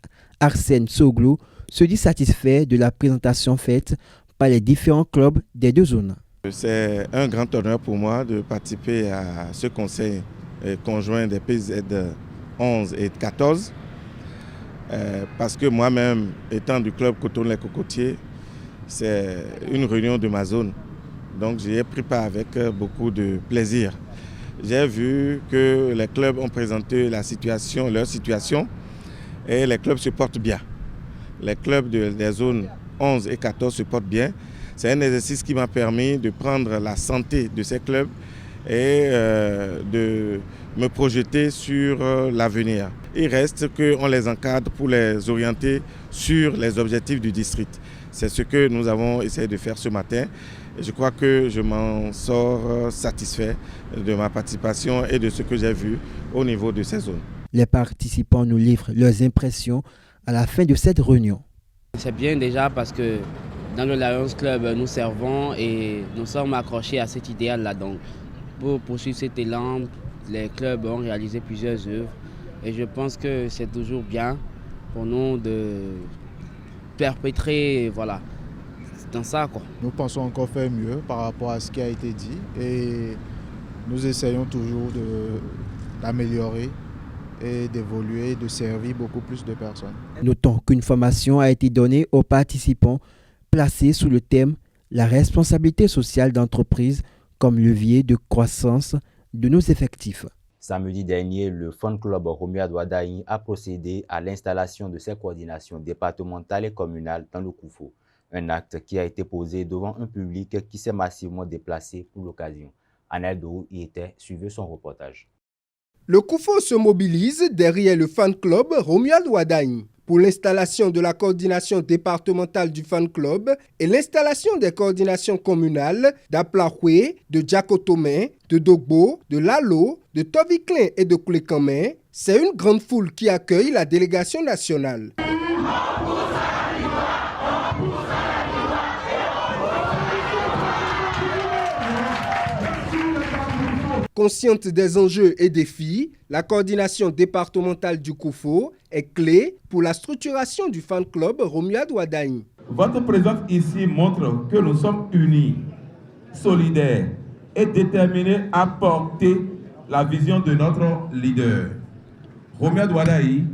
Arsène Soglou, se dit satisfait de la présentation faite par les différents clubs des deux zones. C'est un grand honneur pour moi de participer à ce conseil conjoint des PZ 11 et 14 parce que moi-même, étant du club Coton-les-Cocotiers, c'est une réunion de ma zone. Donc j'y ai pris part avec beaucoup de plaisir. J'ai vu que les clubs ont présenté leur situation et les clubs se portent bien. Les clubs des zones 11 et 14 se portent bien. C'est un exercice qui m'a permis de prendre la santé de ces clubs et de me projeter sur l'avenir. Il reste qu'on les encadre pour les orienter sur les objectifs du district. C'est ce que nous avons essayé de faire ce matin. Et je crois que je m'en sors satisfait de ma participation et de ce que j'ai vu au niveau de ces zones. Les participants nous livrent leurs impressions à la fin de cette réunion. C'est bien déjà parce que dans le Lions Club, nous servons et nous sommes accrochés à cet idéal-là. Donc, pour poursuivre cet élan, les clubs ont réalisé plusieurs œuvres et je pense que c'est toujours bien pour nous de perpétrer dans ça, quoi. Nous pensons encore faire mieux par rapport à ce qui a été dit et nous essayons toujours d'améliorer et d'évoluer, de servir beaucoup plus de personnes. Notons qu'une formation a été donnée aux participants placée sous le thème « La responsabilité sociale d'entreprise comme levier de croissance de nos effectifs ». Samedi dernier, le Fan Club Romuald Wadaï a procédé à l'installation de ses coordinations départementales et communales dans le Koufo. Un acte qui a été posé devant un public qui s'est massivement déplacé pour l'occasion. Anel Dou y était, suivez son reportage. Le Koufo se mobilise derrière le fan club Romuald Wadaï pour l'installation de la coordination départementale du fan club et l'installation des coordinations communales d'Aplahoué, de Djakotomé, de Dogbo, de Lalo, de Toviklin et de Koulekamé. C'est une grande foule qui accueille la délégation nationale. Consciente des enjeux et défis, la coordination départementale du Koufo est clé pour la structuration du fan club Romuald Wadaï. Votre présence ici montre que nous sommes unis, solidaires et déterminés à porter la vision de notre leader, Romuald Wadaï,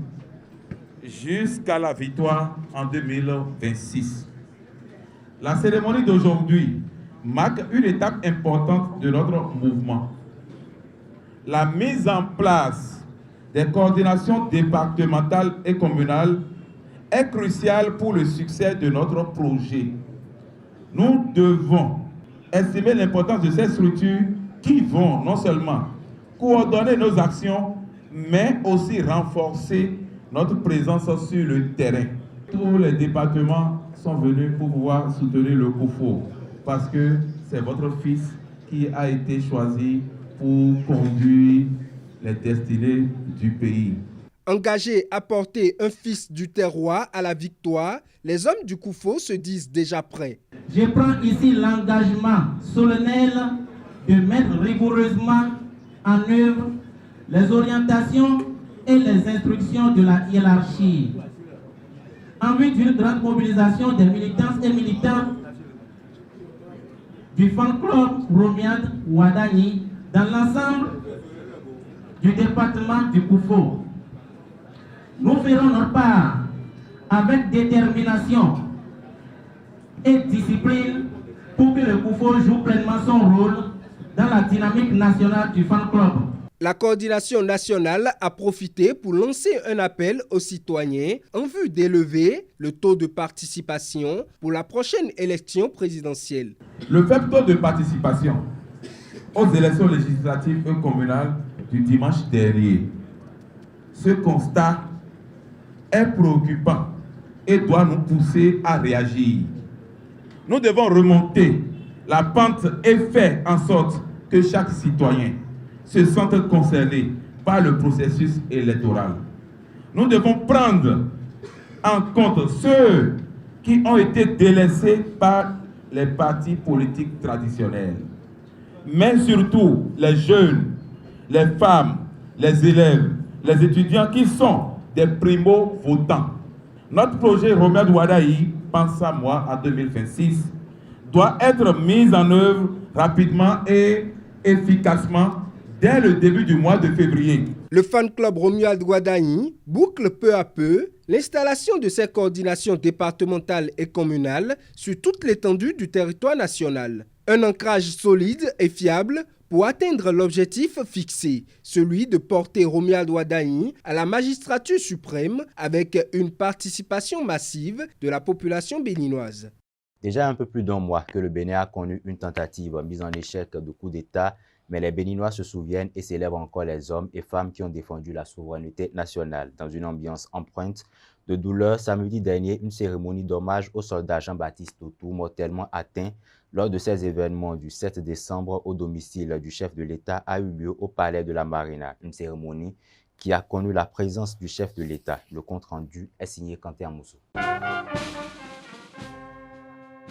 jusqu'à la victoire en 2026. La cérémonie d'aujourd'hui marque une étape importante de notre mouvement. La mise en place des coordinations départementales et communales est cruciale pour le succès de notre projet. Nous devons estimer l'importance de ces structures qui vont non seulement coordonner nos actions, mais aussi renforcer notre présence sur le terrain. Tous les départements sont venus pour pouvoir soutenir le COUFO parce que c'est votre fils qui a été choisi pour conduire les destinées du pays. Engagés à porter un fils du terroir à la victoire, les hommes du COUFO se disent déjà prêts. Je prends ici l'engagement solennel de mettre rigoureusement en œuvre les orientations et les instructions de la hiérarchie en vue d'une grande mobilisation des militantes et militants du fan club Romiad Ouadani dans l'ensemble du département du COUFO. Nous ferons notre part avec détermination et discipline pour que le COUFO joue pleinement son rôle dans la dynamique nationale du fan club. La coordination nationale a profité pour lancer un appel aux citoyens en vue d'élever le taux de participation pour la prochaine élection présidentielle. Le faible taux de participation aux élections législatives et communales du dimanche dernier, ce constat est préoccupant et doit nous pousser à réagir. Nous devons remonter la pente et faire en sorte que chaque citoyen se sente concerné par le processus électoral. Nous devons prendre en compte ceux qui ont été délaissés par les partis politiques traditionnels, mais surtout les jeunes, les femmes, les élèves, les étudiants qui sont des primo-votants. Notre projet Romiad Ouadani, Pense à moi en 2026, doit être mis en œuvre rapidement et efficacement dès le début du mois de février. Le fan club Romuald Ouadani boucle peu à peu l'installation de ses coordinations départementales et communales sur toute l'étendue du territoire national. Un ancrage solide et fiable pour atteindre l'objectif fixé, celui de porter Romuald Ouadani à la magistrature suprême avec une participation massive de la population béninoise. Déjà un peu plus d'un mois que le Bénin a connu une tentative mise en échec de coup d'État, mais les Béninois se souviennent et célèbrent encore les hommes et femmes qui ont défendu la souveraineté nationale. Dans une ambiance empreinte de douleur, samedi dernier, une cérémonie d'hommage au soldat Jean-Baptiste Tautou, mortellement atteint lors de ces événements du 7 décembre au domicile du chef de l'État, a eu lieu au palais de la Marina. Une cérémonie qui a connu la présence du chef de l'État. Le compte-rendu est signé Kanté Amoussou.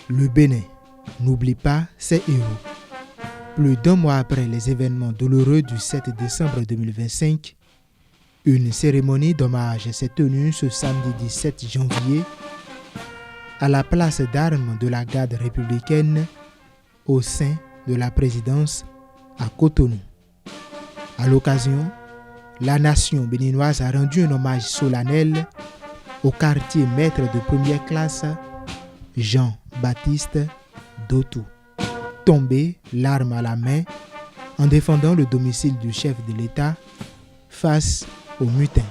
Le Bénin n'oublie pas ses héros. Plus d'un mois après les événements douloureux du 7 décembre 2025, une cérémonie d'hommage s'est tenue ce samedi 17 janvier à la place d'armes de la garde républicaine au sein de la présidence à Cotonou. À l'occasion, la nation béninoise a rendu un hommage solennel au quartier maître de première classe Jean-Baptiste Tautou, tombé l'arme à la main en défendant le domicile du chef de l'État face aux mutins.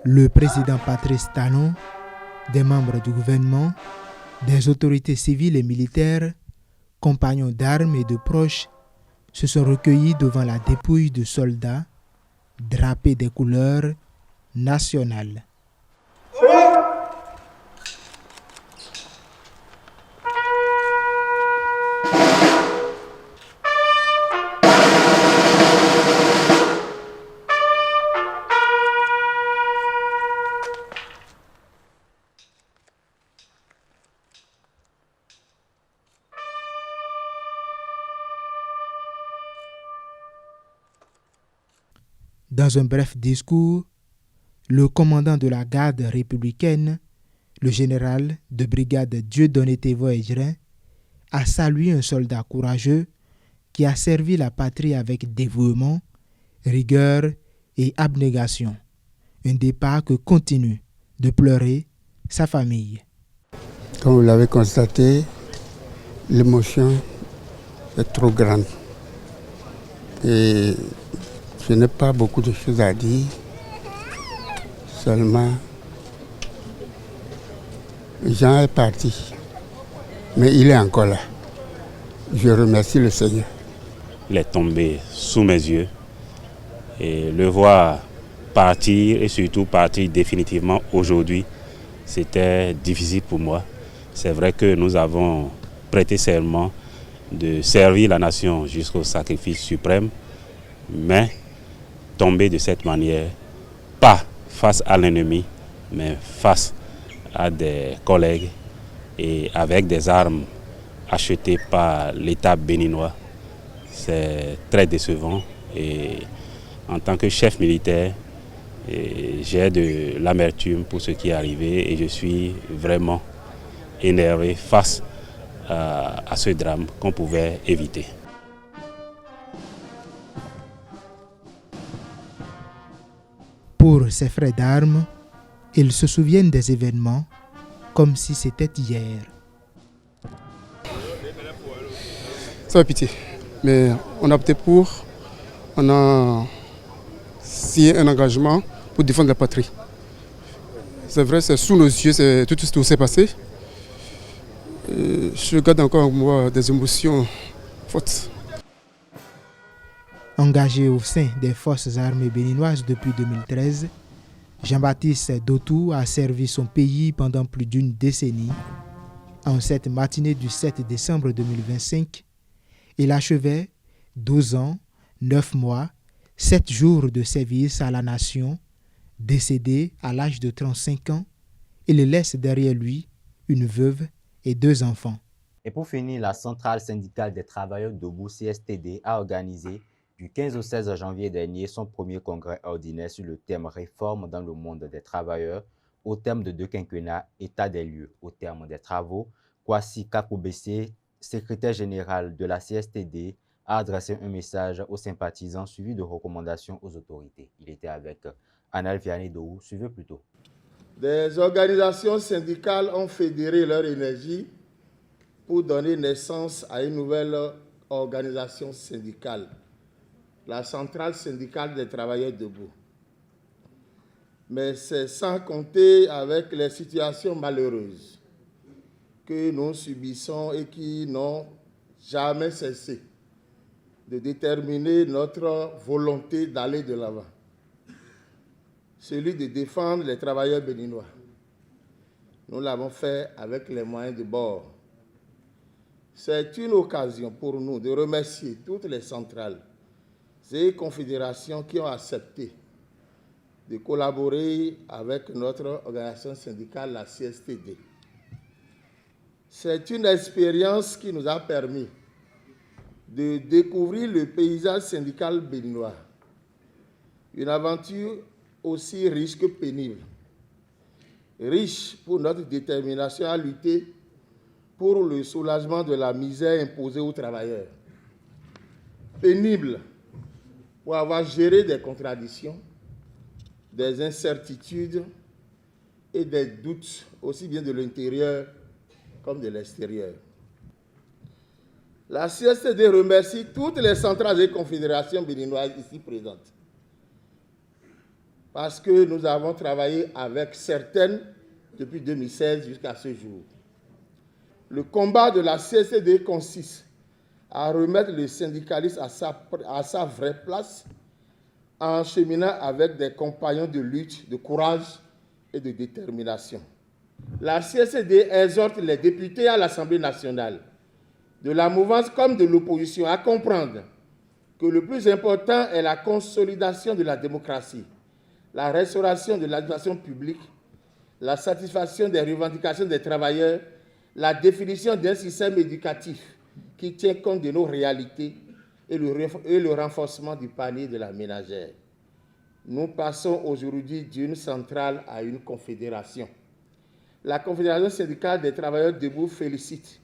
Le président Patrice Talon, des membres du gouvernement, des autorités civiles et militaires, compagnons d'armes et de proches se sont recueillis devant la dépouille de soldats drapés des couleurs nationales. Dans un bref discours, le commandant de la garde républicaine, le général de brigade Dieudonné Thévo Edjerin, a salué un soldat courageux qui a servi la patrie avec dévouement, rigueur et abnégation. Un départ que continue de pleurer sa famille. Comme vous l'avez constaté, l'émotion est trop grande. Et je n'ai pas beaucoup de choses à dire, seulement Jean est parti, mais il est encore là. Je remercie le Seigneur. Il est tombé sous mes yeux Et le voir partir et surtout partir définitivement aujourd'hui, c'était difficile pour moi. C'est vrai que nous avons prêté serment de servir la nation jusqu'au sacrifice suprême, mais tomber de cette manière, pas face à l'ennemi, mais face à des collègues et avec des armes achetées par l'État béninois, c'est très décevant. Et en tant que chef militaire, j'ai de l'amertume pour ce qui est arrivé et je suis vraiment énervé face à ce drame qu'on pouvait éviter. Pour ses frères d'armes, ils se souviennent des événements comme si c'était hier. Ça fait pitié, mais on a opté pour, on a signé un engagement pour défendre la patrie. C'est vrai, c'est sous nos yeux, c'est tout ce qui s'est passé. Je garde encore en moi des émotions fortes. Engagé au sein des forces armées béninoises depuis 2013, Jean-Baptiste Dotou a servi son pays pendant plus d'une décennie. En cette matinée du 7 décembre 2025, il achevait 12 ans, 9 mois, 7 jours de service à la nation. Décédé à l'âge de 35 ans, il laisse derrière lui une veuve et 2 enfants. Et pour finir, la Centrale syndicale des travailleurs debout CSTD a organisé du 15 au 16 janvier dernier son premier congrès ordinaire sur le thème « Réforme dans le monde des travailleurs » au terme de 2 quinquennats, état des lieux. Au terme des travaux, Kwasi Kakobessé, secrétaire général de la CSTD, a adressé un message aux sympathisants suivi de recommandations aux autorités. Il était avec Anal Vianney-Dohou, suivez plutôt. Des organisations syndicales ont fédéré leur énergie pour donner naissance à une nouvelle organisation syndicale, la Centrale syndicale des travailleurs debout. Mais c'est sans compter avec les situations malheureuses que nous subissons et qui n'ont jamais cessé de déterminer notre volonté d'aller de l'avant. Celui de défendre les travailleurs béninois. Nous l'avons fait avec les moyens de bord. C'est une occasion pour nous de remercier toutes les centrales et confédérations qui ont accepté de collaborer avec notre organisation syndicale, la CSTD. C'est une expérience qui nous a permis de découvrir le paysage syndical béninois. Une aventure aussi riche que pénible. Riche pour notre détermination à lutter pour le soulagement de la misère imposée aux travailleurs. Pénible pour avoir géré des contradictions, des incertitudes et des doutes, aussi bien de l'intérieur comme de l'extérieur. La CSTD remercie toutes les centrales et confédérations béninoises ici présentes, parce que nous avons travaillé avec certaines depuis 2016 jusqu'à ce jour. Le combat de la CSTD consiste à remettre le syndicalisme à sa vraie place en cheminant avec des compagnons de lutte, de courage et de détermination. La CSTD exhorte les députés à l'Assemblée nationale, de la mouvance comme de l'opposition, à comprendre que le plus important est la consolidation de la démocratie, la restauration de l'administration publique, la satisfaction des revendications des travailleurs, la définition d'un système éducatif qui tient compte de nos réalités et le renforcement du panier de la ménagère. Nous passons aujourd'hui d'une centrale à une confédération. La Confédération syndicale des travailleurs debout félicite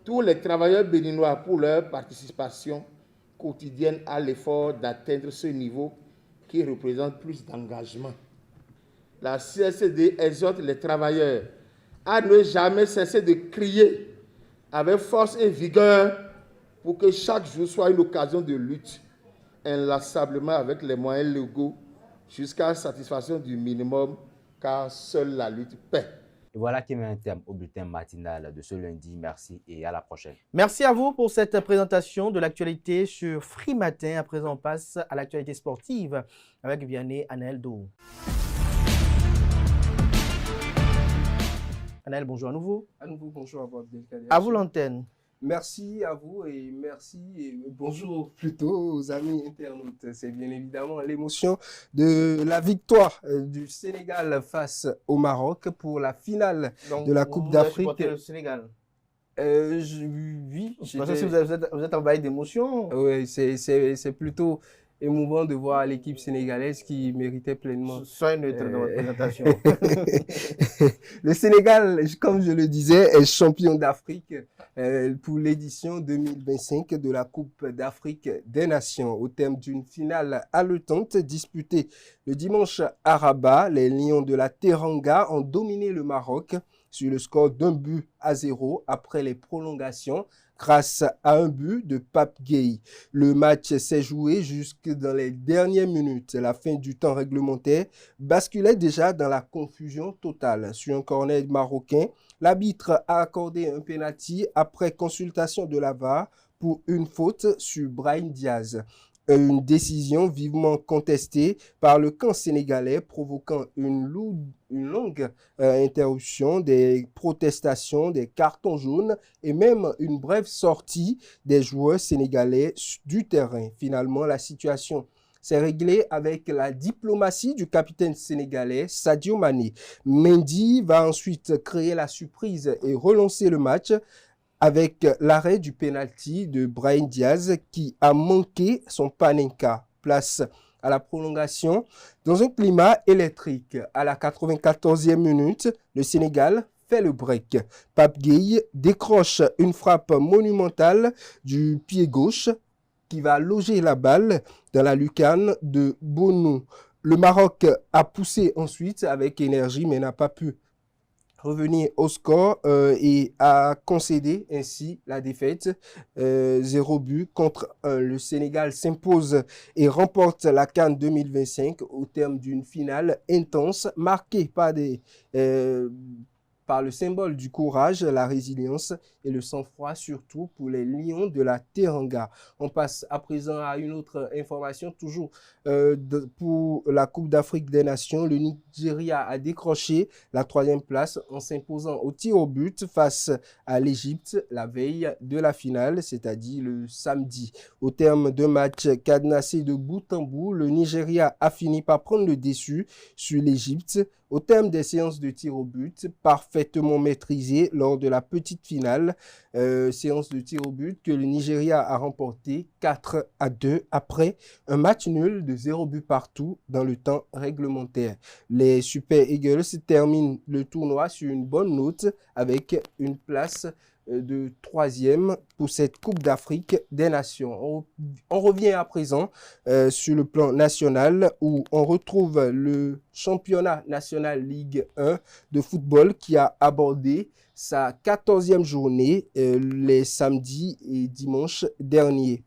tous les travailleurs béninois pour leur participation quotidienne à l'effort d'atteindre ce niveau qui représente plus d'engagement. La CSTD exhorte les travailleurs à ne jamais cesser de crier avec force et vigueur pour que chaque jour soit une occasion de lutte, inlassablement avec les moyens légaux, jusqu'à la satisfaction du minimum, car seule la lutte paie. Et voilà qui met un terme au bulletin matinal de ce lundi. Merci et à la prochaine. Merci à vous pour cette présentation de l'actualité sur Free Matin. À présent, on passe à l'actualité sportive avec Vianney Aneldo. Anaël, bonjour à nouveau. À nouveau, bonjour à vous, Abdelkader. À vous l'antenne. Merci à vous et merci et bonjour plutôt aux amis internautes. C'est bien évidemment l'émotion de la victoire du Sénégal face au Maroc pour la finale de la Coupe d'Afrique. Le Sénégal. Oui, parce que vous êtes envahi d'émotion. Oui, c'est plutôt émouvant de voir l'équipe sénégalaise qui méritait pleinement. Soyez neutre dans votre présentation. Le Sénégal, comme je le disais, est champion d'Afrique pour l'édition 2025 de la Coupe d'Afrique des Nations. Au terme d'une finale haletante disputée le dimanche à Rabat, les Lions de la Teranga ont dominé le Maroc sur le score d'1-0 après les prolongations, grâce à un but de Pape Gueye. Le match s'est joué jusque dans les dernières minutes. La fin du temps réglementaire basculait déjà dans la confusion totale. Sur un corner marocain, l'arbitre a accordé un penalty après consultation de la VAR pour une faute sur Brahim Diaz. Une décision vivement contestée par le camp sénégalais, provoquant une longue interruption, des protestations, des cartons jaunes et même une brève sortie des joueurs sénégalais du terrain. Finalement, la situation s'est réglée avec la diplomatie du capitaine sénégalais Sadio Mané. Mendy va ensuite créer la surprise et relancer le match avec l'arrêt du penalty de Brahim Diaz qui a manqué son Panenka. Place à la prolongation dans un climat électrique. À la 94e minute, le Sénégal fait le break. Pape Gueye décroche une frappe monumentale du pied gauche qui va loger la balle dans la lucarne de Bonou. Le Maroc a poussé ensuite avec énergie mais n'a pas pu revenir au score et a concédé ainsi la défaite. 0 but contre 1. Le Sénégal s'impose et remporte la CAN 2025 au terme d'une finale intense marquée par le symbole du courage, la résilience et le sang-froid, surtout pour les Lions de la Teranga. On passe à présent à une autre information, toujours pour la Coupe d'Afrique des Nations. Le Nigeria a décroché la 3e place en s'imposant au tir au but face à l'Égypte la veille de la finale, c'est-à-dire le samedi. Au terme d'un match cadenassé de bout en bout, le Nigeria a fini par prendre le dessus sur l'Égypte. Au terme des séances de tir au but, parfaitement maîtrisées lors de la petite finale, séance de tir au but que le Nigeria a remporté 4-2 après un match nul de 0 but partout dans le temps réglementaire. Les Super Eagles terminent le tournoi sur une bonne note avec une place de 3e pour cette Coupe d'Afrique des Nations. On revient à présent sur le plan national où on retrouve le championnat national Ligue 1 de football qui a abordé sa 14e journée les samedis et dimanches derniers.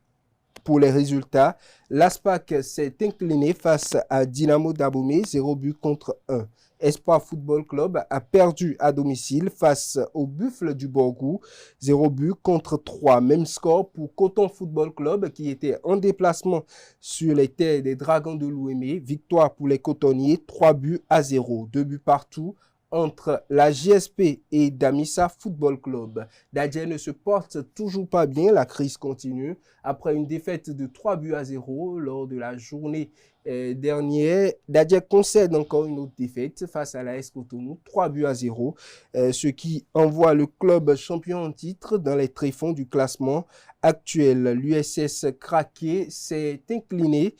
Pour les résultats, l'ASPAC s'est incliné face à Dynamo d'Abomey, 0 but contre 1. Espoir Football Club a perdu à domicile face au Buffle du Borgou, 0 but contre 3. Même score pour Coton Football Club qui était en déplacement sur les terres des Dragons de Louémé. Victoire pour les Cotonniers, 3 buts à 0. 2 buts partout entre la JSP et Damissa Football Club. Dadje ne se porte toujours pas bien, la crise continue. Après une défaite de 3 buts à 0 lors de la journée dernière, Dadje concède encore une autre défaite face à l'AS Cotonou, 3 buts à 0, ce qui envoie le club champion en titre dans les tréfonds du classement actuel. L'USS Craqué s'est incliné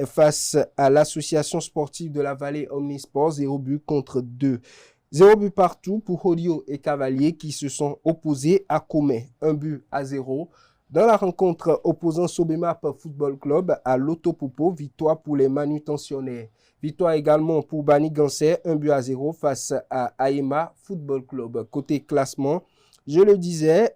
face à l'association sportive de la Vallée Omnisport, 0 but contre 2. 0 but partout pour Holio et Cavalier qui se sont opposés à Comé, 1 but à 0. Dans la rencontre opposant Sobemap Football Club à Lotopopo, victoire pour les manutentionnaires. Victoire également pour Bani Gansé, 1 but à 0 face à Aema Football Club. Côté classement, je le disais,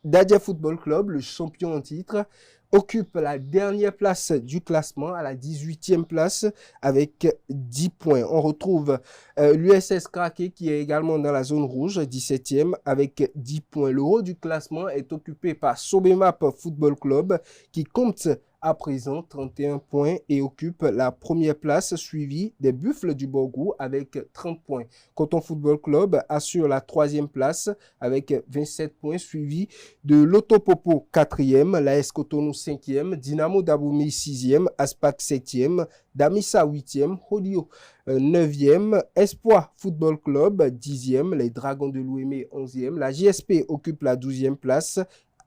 Dadja Football Club, le champion en titre, occupe la dernière place du classement, à la 18e place avec 10 points. On retrouve l'USS Kraké qui est également dans la zone rouge, 17e avec 10 points. Le haut du classement est occupé par Sobemap Football Club qui compte à présent 31 points et occupe la première place, suivi des Buffles du Borgou avec 30 points. Coton Football Club assure la 3e place avec 27 points, suivi de l'Otopopo 4e, l'AS Cotonou 5e, Dynamo Daboumi 6e, Aspac 7e, Damissa 8e, Holio 9e, Espoir Football Club 10e, les Dragons de l'Ouémé 11e, la JSP occupe la 12e place,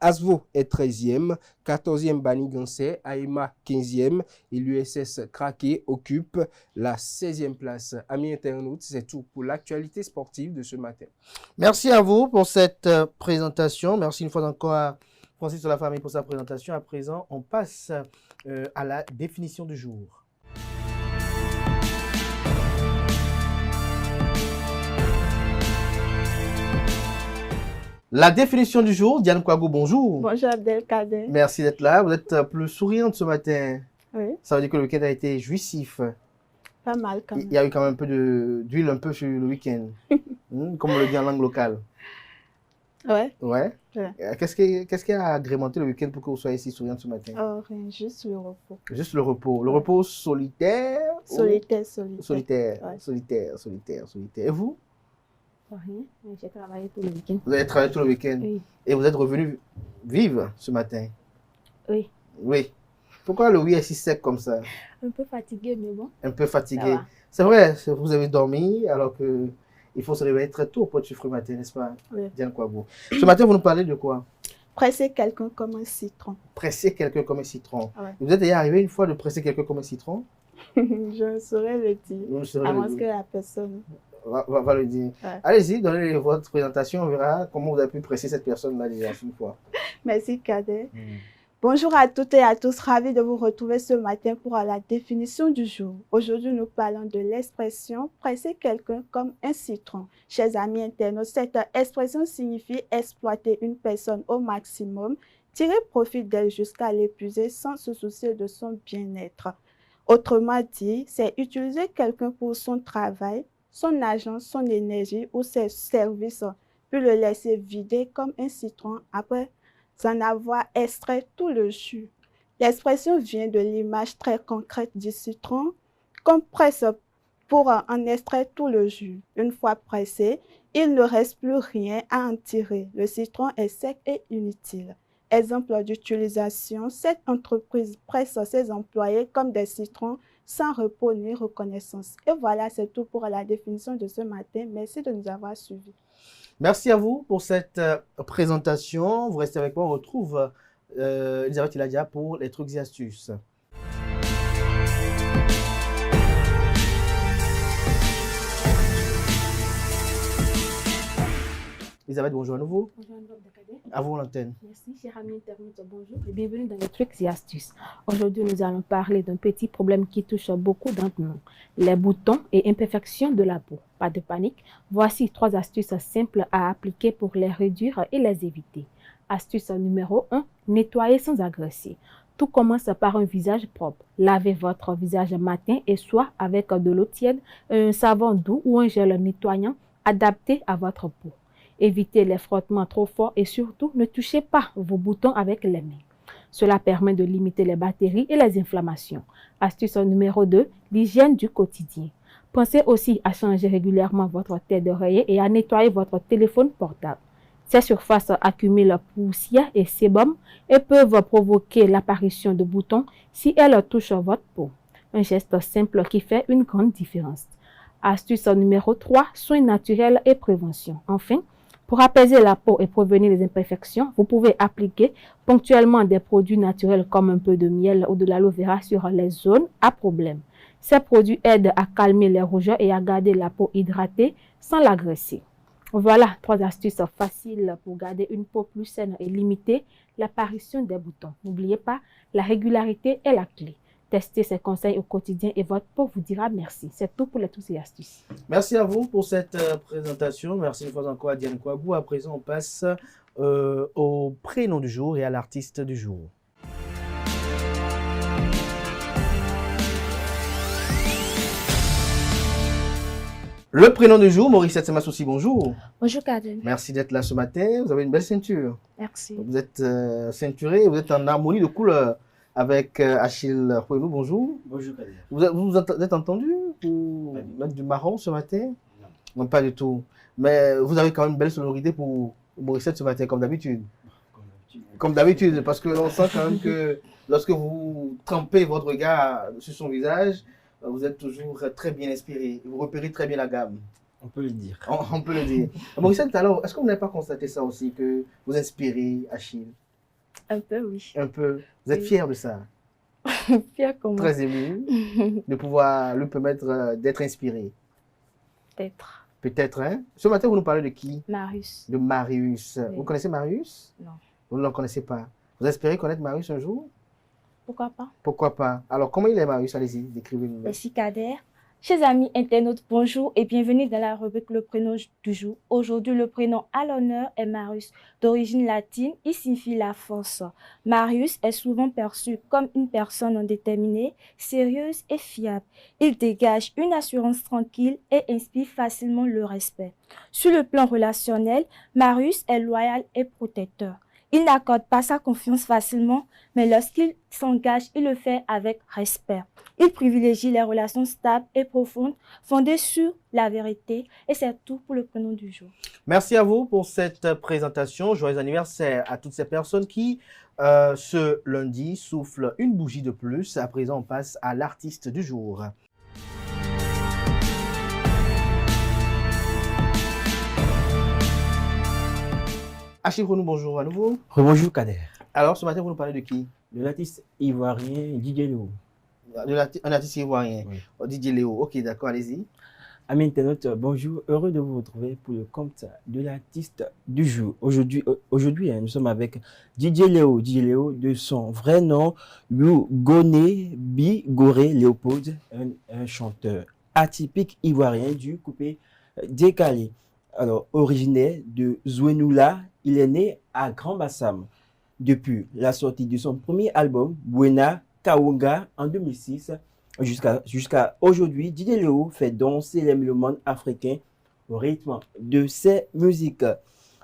Asvo est 13e, 14e Bani Gansé, AEMA 15e et l'USS Kraké occupe la 16e place. Amis internautes, c'est tout pour l'actualité sportive de ce matin. Merci à vous pour cette présentation. Merci une fois encore à Francis de la Famille pour sa présentation. À présent, on passe à la définition du jour. La définition du jour, Diane Kouagou, bonjour. Bonjour Abdelkader. Merci d'être là. Vous êtes plus souriante ce matin. Oui. Ça veut dire que le week-end a été jouissif. Pas mal quand même. Il y a eu quand même un peu d'huile un peu sur le week-end, comme on le dit en langue locale. Ouais. Ouais. Qu'est-ce qui a agrémenté le week-end pour que vous soyez si souriante ce matin? Oh, rien, juste le repos. Juste le repos. Le repos solitaire? Solitaire. Solitaire. Et vous? Rien, j'ai travaillé tout le week-end. Vous avez travaillé tout le week-end? Oui. Et vous êtes revenu vivre ce matin? Oui. Oui. Pourquoi le oui est si sec comme ça? Un peu fatigué, mais bon. Un peu fatigué. C'est vrai, vous avez dormi alors que il faut se réveiller très tôt pour être sur le matin, n'est-ce pas? Oui. Diane Kouagou. Ce matin, vous nous parlez de quoi? Presser quelqu'un comme un citron. Presser quelqu'un comme un citron. Ouais. Vous êtes déjà arrivé une fois de presser quelqu'un comme un citron? Je saurais le dire. À moins que la personne va le dire. Ouais. Allez-y, donnez votre présentation, on verra comment vous avez pu presser cette personne-là déjà une fois. Merci Kader. Bonjour à toutes et à tous, ravi de vous retrouver ce matin pour la définition du jour. Aujourd'hui, nous parlons de l'expression « presser quelqu'un comme un citron ». Chers amis internautes, cette expression signifie exploiter une personne au maximum, tirer profit d'elle jusqu'à l'épuiser sans se soucier de son bien-être. Autrement dit, c'est utiliser quelqu'un pour son travail, son argent, son énergie ou ses services, puis le laisser vider comme un citron après en avoir extrait tout le jus. L'expression vient de l'image très concrète du citron qu'on presse pour en extraire tout le jus. Une fois pressé, il ne reste plus rien à en tirer. Le citron est sec et inutile. Exemple d'utilisation, cette entreprise presse ses employés comme des citrons sans repos ni reconnaissance. Et voilà, c'est tout pour la définition de ce matin. Merci de nous avoir suivis. Merci à vous pour cette présentation. Vous restez avec moi. On retrouve Elisabeth Iladia pour les trucs et astuces. Elisabeth, bonjour à nouveau. Bonjour Abdelkader. À vous l'antenne. Merci, chers amis internautes, bonjour et bienvenue dans les trucs et astuces. Aujourd'hui, nous allons parler d'un petit problème qui touche beaucoup d'entre nous, les boutons et imperfections de la peau. Pas de panique, voici 3 astuces simples à appliquer pour les réduire et les éviter. Astuce numéro 1, nettoyer sans agresser. Tout commence par un visage propre. Lavez votre visage matin et soir avec de l'eau tiède, un savon doux ou un gel nettoyant adapté à votre peau. Évitez les frottements trop forts et surtout ne touchez pas vos boutons avec les mains. Cela permet de limiter les bactéries et les inflammations. Astuce numéro 2, l'hygiène du quotidien. Pensez aussi à changer régulièrement votre tête d'oreiller et à nettoyer votre téléphone portable. Ces surfaces accumulent poussière et sébum et peuvent provoquer l'apparition de boutons si elles touchent votre peau. Un geste simple qui fait une grande différence. Astuce numéro 3, soins naturels et prévention. Enfin, pour apaiser la peau et prévenir les imperfections, vous pouvez appliquer ponctuellement des produits naturels comme un peu de miel ou de l'aloe vera sur les zones à problème. Ces produits aident à calmer les rougeurs et à garder la peau hydratée sans l'agresser. Voilà 3 astuces faciles pour garder une peau plus saine et limiter l'apparition des boutons. N'oubliez pas, la régularité est la clé. Testez ces conseils au quotidien et votre peau vous dira merci. C'est tout pour les trucs et astuces. Merci à vous pour cette présentation. Merci une fois encore à Diane Kouagou. À présent, on passe au prénom du jour et à l'artiste du jour. Le prénom du jour, Maurice Semassouci, bonjour. Bonjour Kaden. Merci d'être là ce matin. Vous avez une belle ceinture. Merci. Vous êtes ceinturé, vous êtes en harmonie de couleur avec Achille Pouenou, bonjour. Bonjour Kaden. Vous êtes entendu pour mettre du marron ce matin? Non, pas du tout. Mais vous avez quand même une belle sonorité pour Maurice ce matin, comme d'habitude. Comme d'habitude, parce que l'on sent quand même que lorsque vous trempez votre regard sur son visage, vous êtes toujours très bien inspiré. Vous repérez très bien la gamme. On peut le dire. On peut le dire. Maurice, alors, est-ce que vous n'avez pas constaté ça aussi, que vous inspirez Achille? Un peu, oui. Un peu. Vous êtes fier de ça? Fier comment? Très ému de pouvoir lui permettre d'être inspiré. Peut-être. Peut-être, hein? Ce matin, vous nous parlez de qui? Marius. De Marius. Oui. Vous connaissez Marius? Non. Vous ne le connaissez pas. Vous espérez connaître Marius un jour? Pourquoi pas? Pourquoi pas? Alors, comment il est Marius? Allez-y, décrivez-nous. Merci Kader. Chers amis internautes, bonjour et bienvenue dans la rubrique Le prénom du jour. Aujourd'hui, le prénom à l'honneur est Marius. D'origine latine, il signifie la force. Marius est souvent perçu comme une personne déterminée, sérieuse et fiable. Il dégage une assurance tranquille et inspire facilement le respect. Sur le plan relationnel, Marius est loyal et protecteur. Il n'accorde pas sa confiance facilement, mais lorsqu'il s'engage, il le fait avec respect. Il privilégie les relations stables et profondes, fondées sur la vérité. Et c'est tout pour le prénom du jour. Merci à vous pour cette présentation. Joyeux anniversaire à toutes ces personnes qui, ce lundi, soufflent une bougie de plus. À présent, on passe à l'artiste du jour. Achille Pouenou, bonjour à nouveau. Bonjour Kader. Alors, ce matin, vous nous parlez de qui? De l'artiste ivoirien Didier Léo. Un artiste ivoirien, oui. Didier Léo. Ok, d'accord, allez-y. Amis internautes, bonjour. Heureux de vous retrouver pour le compte de l'artiste du jour. Aujourd'hui, nous sommes avec Didier Léo. Didier Léo, de son vrai nom, Goné Bigoré Léopold, un chanteur atypique ivoirien du coupé décalé. Alors, originaire de Zouenoula, il est né à Grand Bassam. Depuis la sortie de son premier album, Buena Kaonga, en 2006, jusqu'à aujourd'hui, Didier Léo fait danser les mélomanes africains au rythme de ses musiques.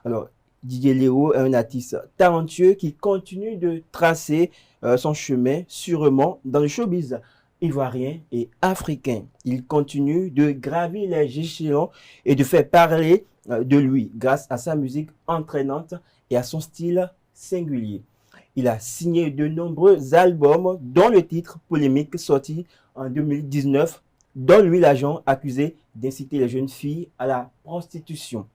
Alors, Didier Léo est un artiste talentueux qui continue de tracer son chemin sûrement dans le showbiz ivoirien et africain. Il continue de gravir les échelons et de faire parler de lui grâce à sa musique entraînante et à son style singulier. Il a signé de nombreux albums, dont le titre polémique sorti en 2019, dont lui l'agent accusé d'inciter les jeunes filles à la prostitution.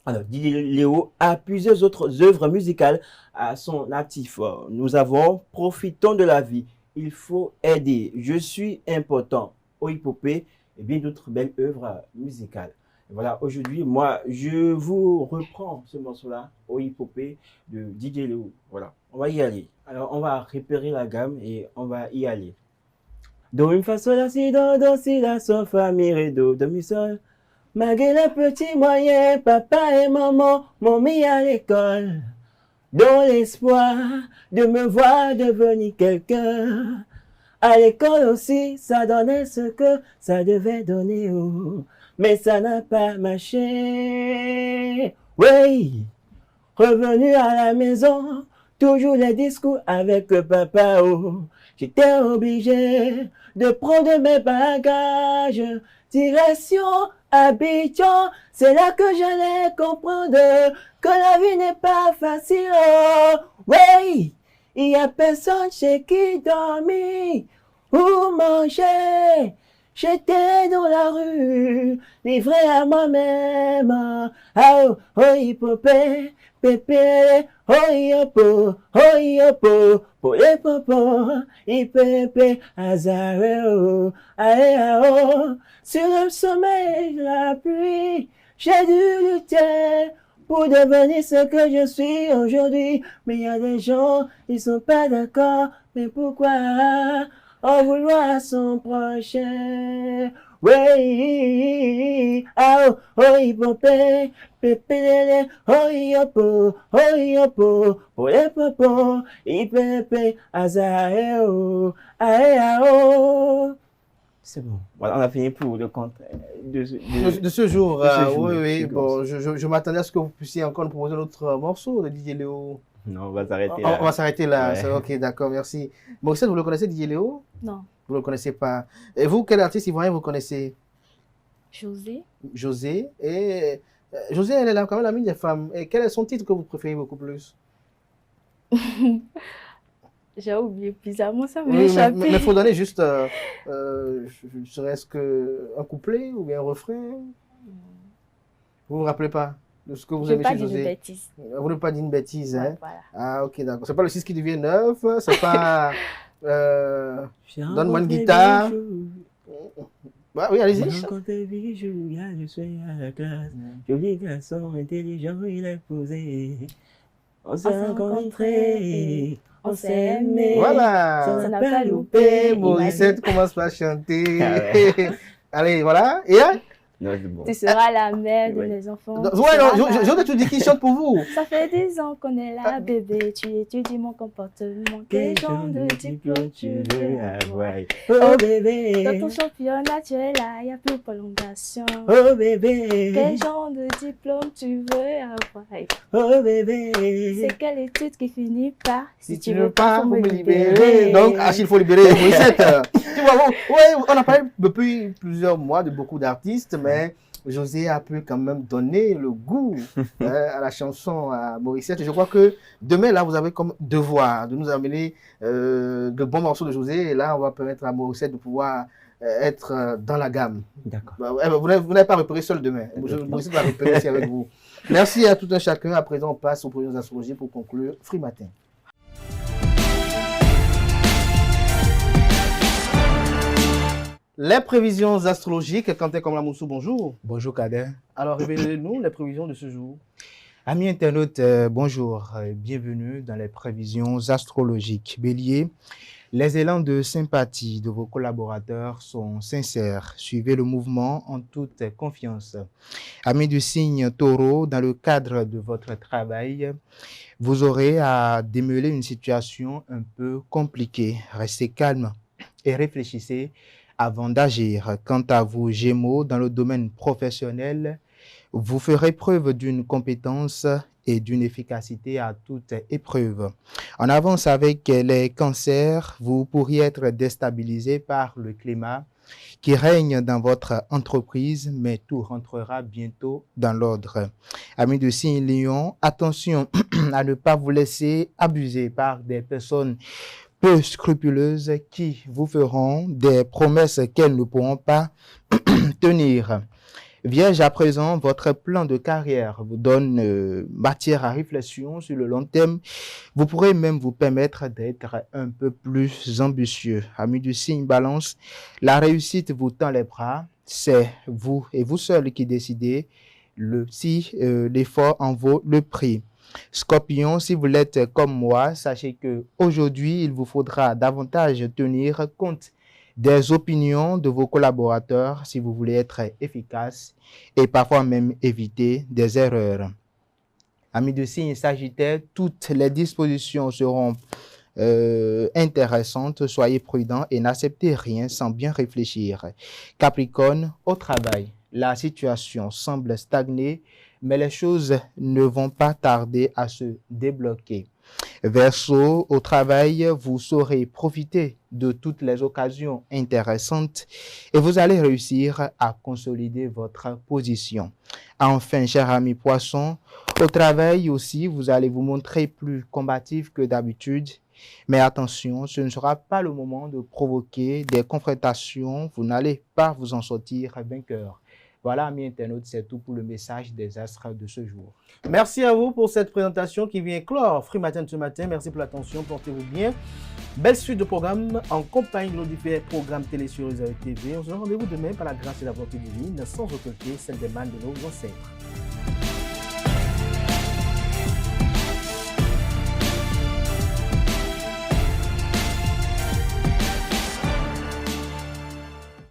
Alors, Didier Léo a plusieurs autres œuvres musicales à son actif. Nous avons Profitons de la vie, Il faut aider, Je suis important, Oipopé et bien d'autres belles œuvres musicales. Et voilà, aujourd'hui, moi, je vous reprends ce morceau-là, Oipopé de Didier Léo. Voilà, on va y aller. Alors, on va repérer la gamme et on va y aller. Do, une façon la si, la, sol, fa, mi, ré, do, mi, sol. Malgré les petits moyens, papa et maman m'ont mis à l'école. Dans l'espoir de me voir devenir quelqu'un. À l'école aussi, ça donnait ce que ça devait donner. Oh. Mais ça n'a pas marché. Oui, revenu à la maison, toujours les discours avec papa. Oh. J'étais obligé de prendre mes bagages. Direction Abidjan, c'est là que j'allais comprendre que la vie n'est pas facile. Oh. Oui, il n'y a personne chez qui dormir ou manger. J'étais dans la rue, livré à moi-même. Oh, oh, hipopé, pépé, oh, yopo, pour les popos, hipépé, azaré, oh, aé, oh. Sur le sommeil, la pluie, j'ai dû lutter pour devenir ce que je suis aujourd'hui. Mais il y a des gens, ils sont pas d'accord, mais pourquoi en vouloir son prochain? wey, ah, oi, popé, pépé, oi, yopo, pole, popo, ipepe, azaeo, aeo. C'est bon. Voilà, on a fini pour le compte de ce jour. Oui. Bon, je m'attendais à ce que vous puissiez encore nous proposer un autre morceau de DJ Léo. Non, on va s'arrêter là. On va s'arrêter là. Ouais. Ok, d'accord, merci. Morissette, vous le connaissez, DJ Léo? Non. Vous ne le connaissez pas. Et vous, quel artiste ivoirien vous connaissez? José. José. Et José, elle est là quand même l'amie des femmes. Et quel est son titre que vous préférez beaucoup plus? J'ai oublié bizarrement, ça m'est Oui, échappé. mais il faut donner juste, serait-ce qu'un couplet ou bien un refrain? Vous ne vous rappelez pas de ce que vous aimez chez José? Je ne vais pas dire une bêtise. Vous ne pas dire une bêtise, hein? Voilà. Ah, ok, d'accord. C'est pas le 6 qui devient 9, c'est pas... donne-moi une guitare. Bah, oui, allez-y. Je suis à la classe, joli garçon intelligent, il est posé. On s'est rencontrés, on s'est aimé. Voilà. Ça n'a pas loupé. Morissette commence par chanter. Allez, voilà. Et hein? Non, c'est bon. Tu seras la mère de mes enfants. Ouais, non, j'aurais tout dit qui chante pour vous. Ça fait 10 ans qu'on est là, bébé. Tu étudies mon comportement. Quel genre de diplôme tu veux avoir? Oh bébé. Dans ton championnat, tu es là, il n'y a plus de prolongation. Oh bébé. Quel genre de diplôme tu veux avoir? Oh bébé. C'est quelle étude qui finit par si tu veux pas, faut me libérer. Donc, Achille, il faut libérer Morissette. Tu vois, ouais, on a parlé depuis plusieurs mois de beaucoup d'artistes, mais José a pu quand même donner le goût à la chanson à Morissette. Je crois que demain, là, vous avez comme devoir de nous amener de bons morceaux de José. Et là, on va permettre à Morissette de pouvoir être dans la gamme. D'accord. Vous n'avez pas repéré seul demain. Morissette va repérer ici avec vous. Merci à tout un chacun. À présent, on passe aux prévisions astrologiques pour conclure Free Matin. Les prévisions astrologiques, Quentin Komlamoussou, bonjour. Bonjour Kader. Alors révélez-nous les prévisions de ce jour. Amis internautes, bonjour. Bienvenue dans les prévisions astrologiques. Bélier, les élans de sympathie de vos collaborateurs sont sincères. Suivez le mouvement en toute confiance. Amis du signe Taureau, dans le cadre de votre travail, vous aurez à démêler une situation un peu compliquée. Restez calme et réfléchissez avant d'agir. Quant à vous, Gémeaux, dans le domaine professionnel, vous ferez preuve d'une compétence et d'une efficacité à toute épreuve. En avance avec les cancers, vous pourriez être déstabilisé par le climat qui règne dans votre entreprise, mais tout rentrera bientôt dans l'ordre. Amis du signe Lion, attention à ne pas vous laisser abuser par des personnes peu scrupuleuses qui vous feront des promesses qu'elles ne pourront pas tenir. Vierge, à présent, votre plan de carrière vous donne matière à réflexion sur le long terme. Vous pourrez même vous permettre d'être un peu plus ambitieux. Amis du signe Balance, la réussite vous tend les bras. C'est vous et vous seul qui décidez si l'effort en vaut le prix. Scorpion, si vous l'êtes comme moi, sachez que aujourd'hui, il vous faudra davantage tenir compte des opinions de vos collaborateurs si vous voulez être efficace et parfois même éviter des erreurs. Amis de signe Sagittaire, toutes les dispositions seront intéressantes. Soyez prudents et n'acceptez rien sans bien réfléchir. Capricorne, au travail, la situation semble stagner, mais les choses ne vont pas tarder à se débloquer. Verseau, au travail, vous saurez profiter de toutes les occasions intéressantes et vous allez réussir à consolider votre position. Enfin, cher ami Poisson, au travail aussi, vous allez vous montrer plus combatif que d'habitude. Mais attention, ce ne sera pas le moment de provoquer des confrontations. Vous n'allez pas vous en sortir vainqueur. Voilà, amis internautes, c'est tout pour le message des astres de ce jour. Merci à vous pour cette présentation qui vient clore Free Matin de ce matin. Merci pour l'attention, portez-vous bien. Belle suite de programmes en compagnie de nos différents programmes télé sur les TV. On se donne rendez-vous demain par la grâce et la volonté divine, sans occulter celle des mains de nos ancêtres.